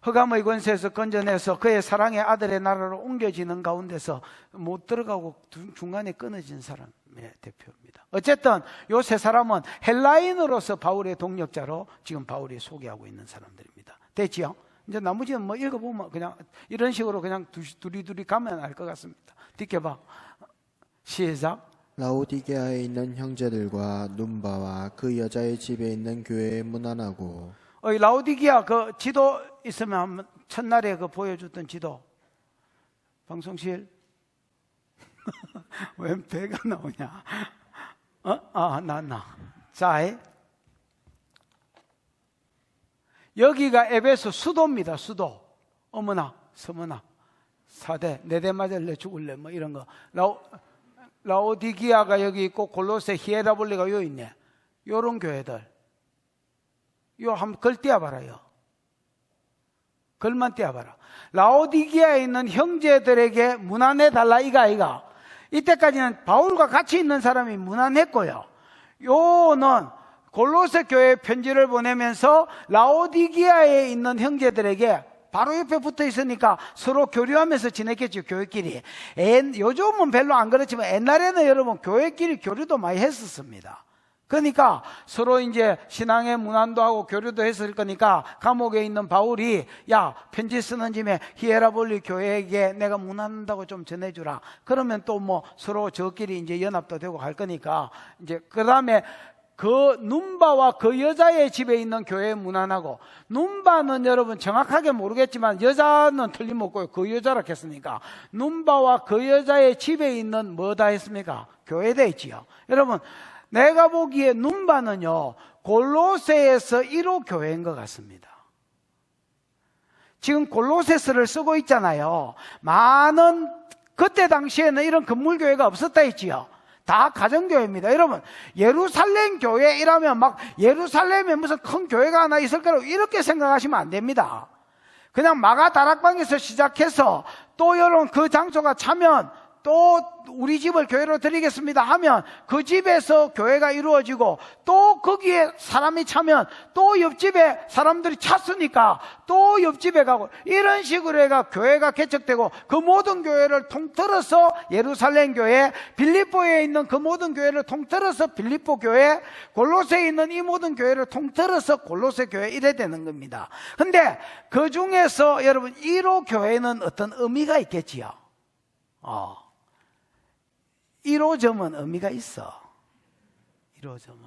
흑암의 권세에서 건져내서 그의 사랑의 아들의 나라로 옮겨지는 가운데서 못 들어가고 중간에 끊어진 사람의 대표입니다. 어쨌든 요 세 사람은 헬라인으로서 바울의 동력자로 지금 바울이 소개하고 있는 사람들입니다. 됐지요? 이제 나머지는 뭐 읽어보면 그냥 이런 식으로 그냥 두리두리 가면 알 것 같습니다. 뒷겨봐. 시작. 라오디게아에 있는 형제들과 눈바와 그 여자의 집에 있는 교회에 문안하고. 라오디게아 그 지도 있으면 한번 첫날에 그 보여줬던 지도. 방송실. 왜 배가 나오냐? 나왔나? 자, 여기가 에베소 수도입니다. 수도. 어머나, 서머나, 4대, 4대 맞을래 죽을래 뭐 이런 거. 라오디기아가 여기 있고 골로새 히에라볼리가 여기 있네. 요런 교회들. 요 한번 걸 띄워봐라요. 걸만 띄워봐라. 라오디기아에 있는 형제들에게 문안해달라 이가. 이때까지는 바울과 같이 있는 사람이 문안했고요. 요는 골로새 교회 편지를 보내면서 라오디기아에 있는 형제들에게 바로 옆에 붙어 있으니까 서로 교류하면서 지냈겠죠, 교회끼리. 요즘은 별로 안 그렇지만 옛날에는 여러분 교회끼리 교류도 많이 했었습니다. 그러니까 서로 이제 신앙의 문안도 하고 교류도 했을 거니까 감옥에 있는 바울이 야, 편지 쓰는 짐에 히에라볼리 교회에게 내가 문안한다고 좀 전해주라. 그러면 또 뭐 서로 저끼리 이제 연합도 되고 할 거니까 이제 그 다음에 그 눈바와 그 여자의 집에 있는 교회에 문안하고, 눈바는 여러분 정확하게 모르겠지만 여자는 틀림없고요. 그 여자라 했으니까 눈바와 그 여자의 집에 있는 뭐다 했습니까? 교회돼 있지요. 여러분 내가 보기에 눈바는요 골로새에서 1호 교회인 것 같습니다. 지금 골로새서를 쓰고 있잖아요. 많은 그때 당시에는 이런 건물교회가 없었다 했지요. 다 가정교회입니다. 여러분 예루살렘 교회이라면 막 예루살렘에 무슨 큰 교회가 하나 있을 거라고 이렇게 생각하시면 안 됩니다. 그냥 마가 다락방에서 시작해서 또 여러분 그 장소가 차면 또 우리 집을 교회로 드리겠습니다 하면 그 집에서 교회가 이루어지고, 또 거기에 사람이 차면 또 옆집에 사람들이 찼으니까 또 옆집에 가고, 이런 식으로 해가 교회가 개척되고, 그 모든 교회를 통틀어서 예루살렘 교회, 빌립보에 있는 그 모든 교회를 통틀어서 빌립보 교회, 골로새에 있는 이 모든 교회를 통틀어서 골로새 교회, 이래 되는 겁니다. 근데 그 중에서 여러분 1호 교회는 어떤 의미가 있겠지요. 1호점은 의미가 있어. 1호점은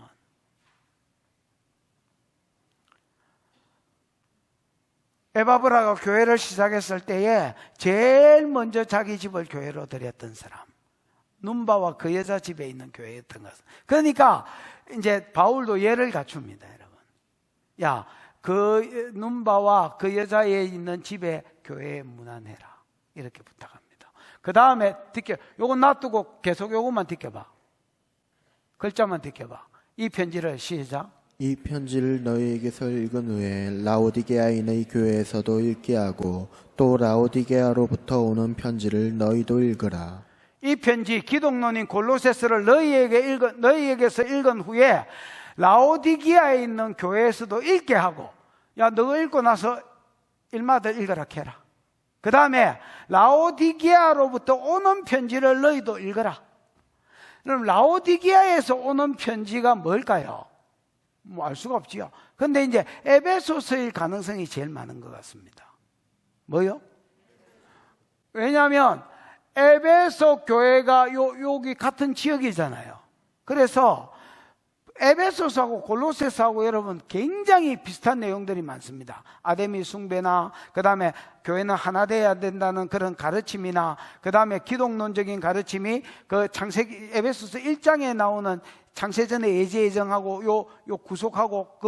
에바브라가 교회를 시작했을 때에 제일 먼저 자기 집을 교회로 드렸던 사람, 눈바와 그 여자 집에 있는 교회였던 것은. 그러니까 이제 바울도 예를 갖춥니다, 여러분. 야, 그 눈바와 그 여자에 있는 집에 교회에 문안해라, 이렇게 부탁합니다. 그 다음에 요건 놔두고 계속 요것만 뒷겨봐. 글자만 뒷겨봐. 이 편지를 시작. 이 편지를 너희에게서 읽은 후에 라오디게아인의 교회에서도 읽게 하고, 또 라오디게아로부터 오는 편지를 너희도 읽으라. 이 편지 기독론인 골로새서를 너희에게서 읽은 후에 라오디게아에 있는 교회에서도 읽게 하고, 야, 너가 읽고 나서 일마다 읽으라 해라. 그 다음에 라오디게아로부터 오는 편지를 너희도 읽어라. 그럼 라오디게아에서 오는 편지가 뭘까요? 뭐 알 수가 없지요. 근데 이제 에베소서일 가능성이 제일 많은 것 같습니다. 뭐요? 왜냐하면 에베소 교회가 여기 같은 지역이잖아요. 그래서 에베소서하고 골로새서하고 여러분 굉장히 비슷한 내용들이 많습니다. 아데미 숭배나, 그 다음에 교회는 하나 돼야 된다는 그런 가르침이나, 그 다음에 기독론적인 가르침이 그 창세기 에베소서 1장에 나오는 창세전의 예제예정하고 요 구속하고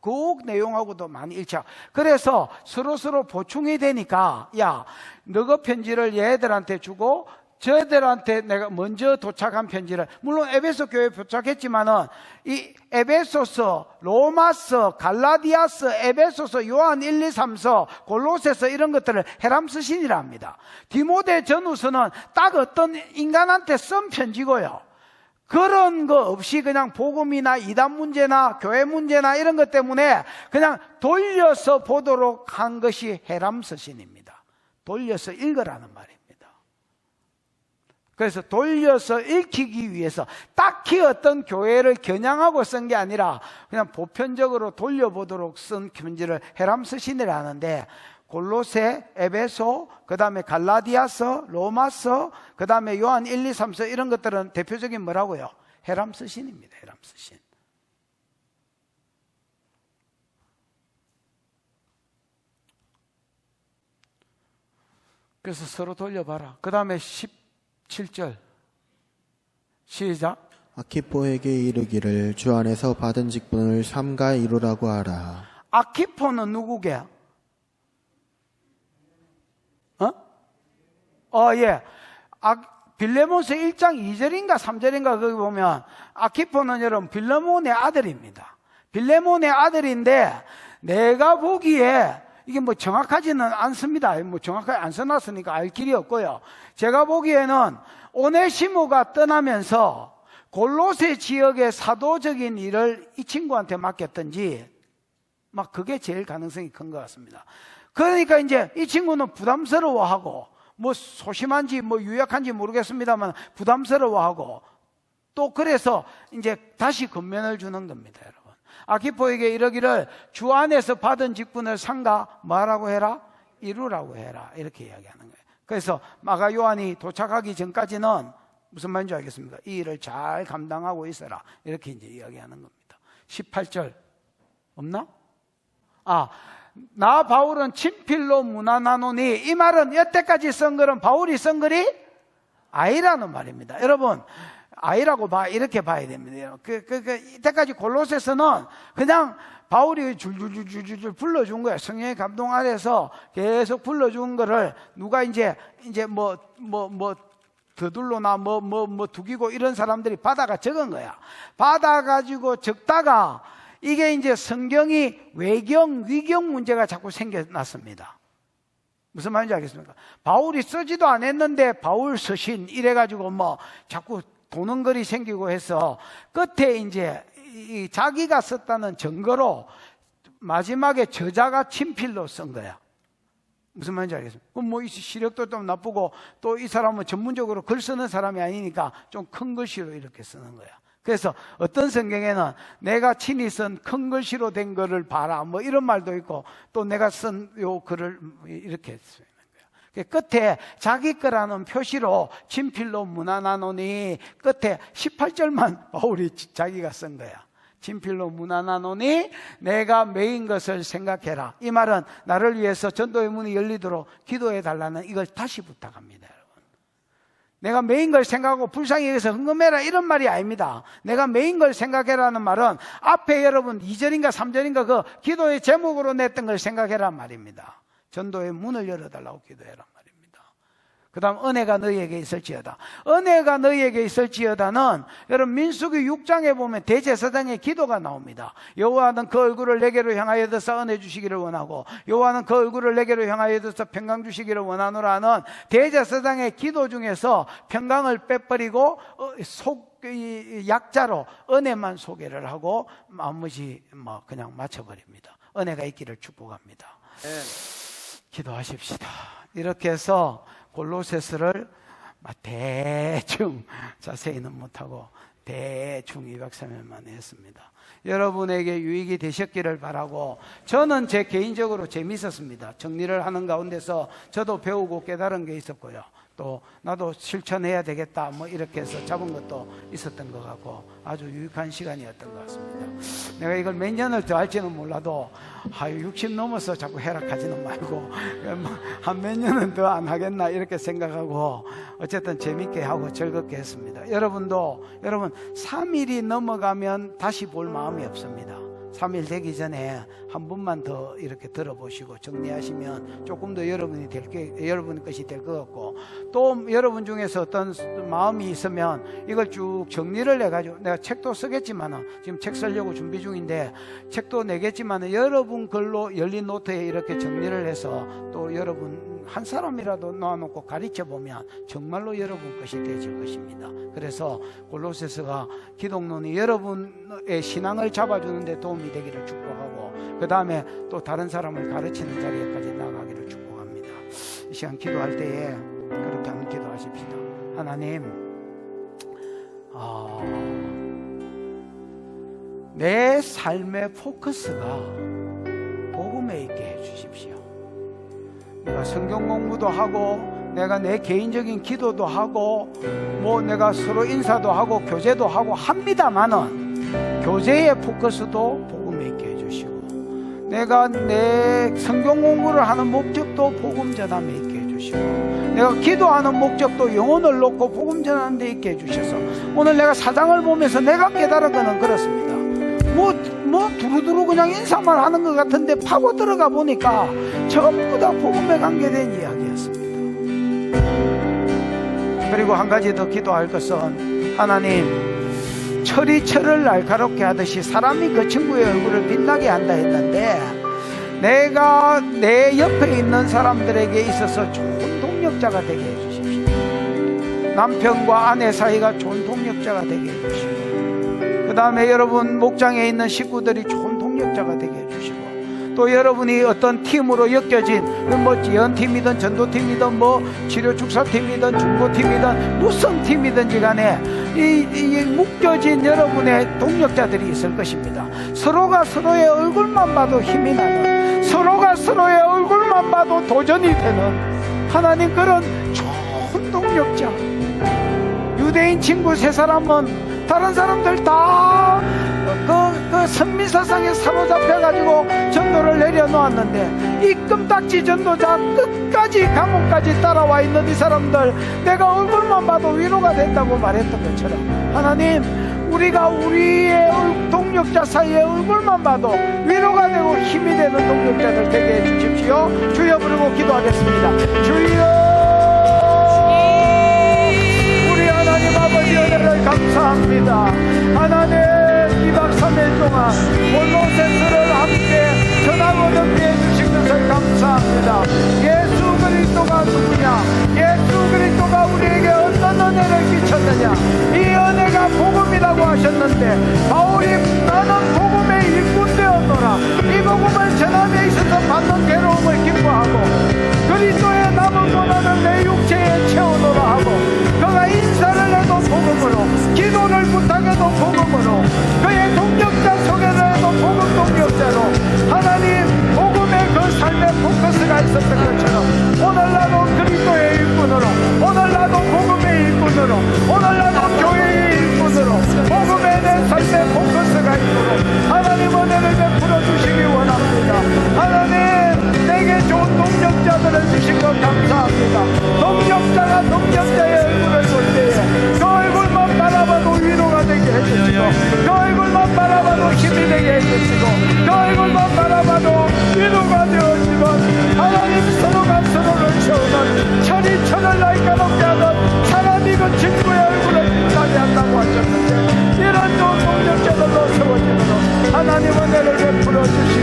그 내용하고도 많이 일치하고, 그래서 서로 보충이 되니까, 야, 너가 편지를 얘들한테 주고 저들한테 내가 먼저 도착한 편지를, 물론 에베소 교회에 도착했지만은 이 에베소서, 로마서, 갈라디아서, 에베소서, 요한 1, 2, 3서, 골로새서 이런 것들을 헤람 쓰신이라 합니다. 디모데 전후서는 딱 어떤 인간한테 쓴 편지고요. 그런 거 없이 그냥 복음이나 이단 문제나 교회 문제나 이런 것 때문에 그냥 돌려서 보도록 한 것이 해람서신입니다. 돌려서 읽으라는 말입니다. 그래서 돌려서 읽히기 위해서 딱히 어떤 교회를 겨냥하고 쓴 게 아니라 그냥 보편적으로 돌려보도록 쓴 편지를 해람서신이라 하는데, 골로새, 에베소, 그 다음에 갈라디아서, 로마서, 그 다음에 요한 1, 2, 3서 이런 것들은 대표적인 뭐라고요? 해람서신입니다. 해람서신. 그래서 서로 돌려봐라. 그 다음에 17절 시작. 아키포에게 이르기를 주 안에서 받은 직분을 삼가 이루라고 하라. 아키포는 누구게? 예. 빌레몬서 1장 2절인가 3절인가 거기 보면 아키포는 여러분 빌레몬의 아들입니다. 빌레몬의 아들인데 내가 보기에 이게 뭐 정확하지는 않습니다. 뭐 정확하게 안 써놨으니까 알 길이 없고요. 제가 보기에는 오네시모가 떠나면서 골로새 지역의 사도적인 일을 이 친구한테 맡겼던지 막 그게 제일 가능성이 큰 것 같습니다. 그러니까 이제 이 친구는 부담스러워하고 뭐 소심한지 뭐 유약한지 모르겠습니다만 부담스러워하고 또 그래서 이제 다시 권면을 주는 겁니다, 여러분. 아키포에게 이러기를 주 안에서 받은 직분을 삼가 뭐라고 해라? 이루라고 해라. 이렇게 이야기하는 거예요. 그래서 마가 요한이 도착하기 전까지는 무슨 말인지 알겠습니까? 이 일을 잘 감당하고 있어라. 이렇게 이제 이야기하는 겁니다. 18절 없나? 나 바울은 친필로 문안하노니, 이 말은 여태까지 쓴 글은 바울이 쓴 글이 아니라는 말입니다. 여러분, 아이라고 이렇게 봐야 됩니다. 이때까지 골로새서는 그냥 바울이 줄줄줄줄줄 불러준 거예요. 성령의 감동 아래서 계속 불러준 거를 누가 이제 더둘로나 두기고 이런 사람들이 받아가 적은 거야. 받아가지고 적다가 이게 이제 성경이 위경 문제가 자꾸 생겨났습니다. 무슨 말인지 알겠습니까? 바울이 쓰지도 않았는데 바울 서신 이래가지고 자꾸 도는 글이 생기고 해서 끝에 이제 자기가 썼다는 증거로 마지막에 저자가 친필로 쓴 거야. 무슨 말인지 알겠습니까? 그럼 이 시력도 좀 나쁘고 또 이 사람은 전문적으로 글 쓰는 사람이 아니니까 좀 큰 글씨로 이렇게 쓰는 거야. 그래서 어떤 성경에는 내가 친히 쓴 큰 글씨로 된 글을 봐라 이런 말도 있고, 또 내가 쓴 요 글을 이렇게 쓰는 거예요. 끝에 자기 거라는 표시로 친필로 문안하노니, 끝에 18절만 바울이 자기가 쓴 거야. 친필로 문안하노니 내가 메인 것을 생각해라. 이 말은 나를 위해서 전도의 문이 열리도록 기도해 달라는 이걸 다시 부탁합니다. 내가 메인 걸 생각하고 불쌍히 여기서 흥금해라 이런 말이 아닙니다. 내가 메인 걸 생각해라는 말은 앞에 여러분 2절인가 3절인가 그 기도의 제목으로 냈던 걸 생각해란 말입니다. 전도의 문을 열어달라고 기도해란 말입니다. 그 다음 은혜가 너희에게 있을지어다. 은혜가 너희에게 있을지어다는 여러분 민수기 6장에 보면 대제사장의 기도가 나옵니다. 여호와는 그 얼굴을 내게로 향하여 드사 은혜 주시기를 원하고, 여호와는 그 얼굴을 내게로 향하여 드사 평강 주시기를 원하노라는 대제사장의 기도 중에서 평강을 빼버리고 약자로 은혜만 소개를 하고 나머지 그냥 맞춰버립니다. 은혜가 있기를 축복합니다. 기도하십시다. 이렇게 해서 골로새서를 대충 자세히는 못하고 대충 2박 3일만 했습니다. 여러분에게 유익이 되셨기를 바라고, 저는 제 개인적으로 재미있었습니다. 정리를 하는 가운데서 저도 배우고 깨달은 게 있었고요. 또 나도 실천해야 되겠다 이렇게 해서 잡은 것도 있었던 것 같고 아주 유익한 시간이었던 것 같습니다. 내가 이걸 몇 년을 더 할지는 몰라도 60 넘어서 자꾸 해락하지는 말고 한 몇 년은 더 안 하겠나 이렇게 생각하고 어쨌든 재밌게 하고 즐겁게 했습니다. 여러분 3일이 넘어가면 다시 볼 마음이 없습니다. 3일 되기 전에 한 번만 더 이렇게 들어보시고 정리하시면 조금 더 여러분 것이 될 것 같고, 또 여러분 중에서 어떤 마음이 있으면 이걸 쭉 정리를 해가지고, 내가 책도 쓰겠지만 지금 책 쓰려고 준비 중인데 책도 내겠지만 여러분 글로 열린 노트에 이렇게 정리를 해서 또 여러분 한 사람이라도 놓아놓고 가르쳐 보면 정말로 여러분 것이 되질 것입니다. 그래서 골로새서가 기독론이 여러분의 신앙을 잡아주는 데 도움이 되기를 축복하고, 그 다음에 또 다른 사람을 가르치는 자리에까지 나가기를 축복합니다. 이 시간 기도할 때에 그렇게 한번 기도하십시다. 하나님, 내 삶의 포커스가 복음에 있게 해주십시오. 내가 성경 공부도 하고, 내가 내 개인적인 기도도 하고, 뭐 내가 서로 인사도 하고 교제도 하고 합니다만은, 교제의 포커스도 복음에 있게 해주시고, 내가 내 성경 공부를 하는 목적도 복음 전함에 있게 해주시고, 내가 기도하는 목적도 영혼을 놓고 복음 전하는 데 있게 해주셔서, 오늘 내가 사장을 보면서 내가 깨달은 거는 그렇습니다. 뭐 두루두루 그냥 인사만 하는 것 같은데 파고 들어가 보니까 전부 다 복음에 관계된 이야기였습니다. 그리고 한 가지 더 기도할 것은, 하나님, 철이 철을 날카롭게 하듯이 사람이 그 친구의 얼굴을 빛나게 한다 했는데, 내가 내 옆에 있는 사람들에게 있어서 좋은 동력자가 되게 해주십시오. 남편과 아내 사이가 좋은 동력자가 되게 해주시고, 그 다음에 여러분 목장에 있는 식구들이 좋은 동력자가 되게 해주시고, 또 여러분이 어떤 팀으로 엮여진, 뭐 지연팀이든 전도팀이든 뭐 치료축사팀이든 중고팀이든 무슨 팀이든지 간에 이 묶여진 여러분의 동력자들이 있을 것입니다. 서로가 서로의 얼굴만 봐도 힘이 나는, 서로가 서로의 얼굴만 봐도 도전이 되는 하나님, 그런 좋은 동력자. 유대인 친구 세 사람은 다른 사람들 다 그 선미사상에 사로잡혀가지고 전도를 내려놓았는데, 이 끔딱지 전도자 끝까지 감옥까지 따라와 있는 이 사람들, 내가 얼굴만 봐도 위로가 된다고 말했던 것처럼, 하나님, 우리가 우리의 동력자 사이의 얼굴만 봐도 위로가 되고 힘이 되는 동력자들 되게 해주십시오. 주여 부르고 기도하겠습니다. 주여, 하나님 아버지 은혜를 감사합니다. 하나님, 2박 3일 동안 골로새서를 함께 전하고 듣게 해주신 것을 감사합니다. 예수 그리스도가 누구냐, 예수 그리스도가 우리에게 어떤 은혜를 끼쳤느냐, 이 은혜가 복음이라고 하셨는데, 바울이 나는 복음의 일꾼 되었노라, 이 복음을 전함에 있어서 받는 괴로움을 기뻐하고 그리스도의 남은 고난을 내 육체에 채우노라 하고, 그가 인사를 해도 복음으로, 기도를 부탁해도 복음으로, 그의 동력자 소개를 해도 복음 동력자로, 하나님, 복음의 그 삶의 포커스가 있었던 것처럼, 오늘 나도 그리스도의 일꾼으로, 오늘 나도 복음의 일꾼으로, 오늘 나도 교회의 일꾼으로, 복음의 내 삶의 포커스가 있도록 하나님 은혜를 베풀어 주시기 원합니다. 하나님, 내게 좋은 동력자들을 주신 것 감사합니다. 동력자가 동력자의 얼굴을 볼 때에 그 얼굴만 바라봐도 위로가 되게 해주시고, 그 얼굴만 바라봐도 힘이 되게 해주시고, 그 얼굴만 바라봐도 위로가 되어지고, 하나님, 서로가 서로를 채우는, 철이 철을 날카롭게 하는 사람이 그 친구의 얼굴을 빛나게 한다고 하셨는데, 이런 좋은 동력자들로 세워지도록 하나님 은혜를 베풀어 주시고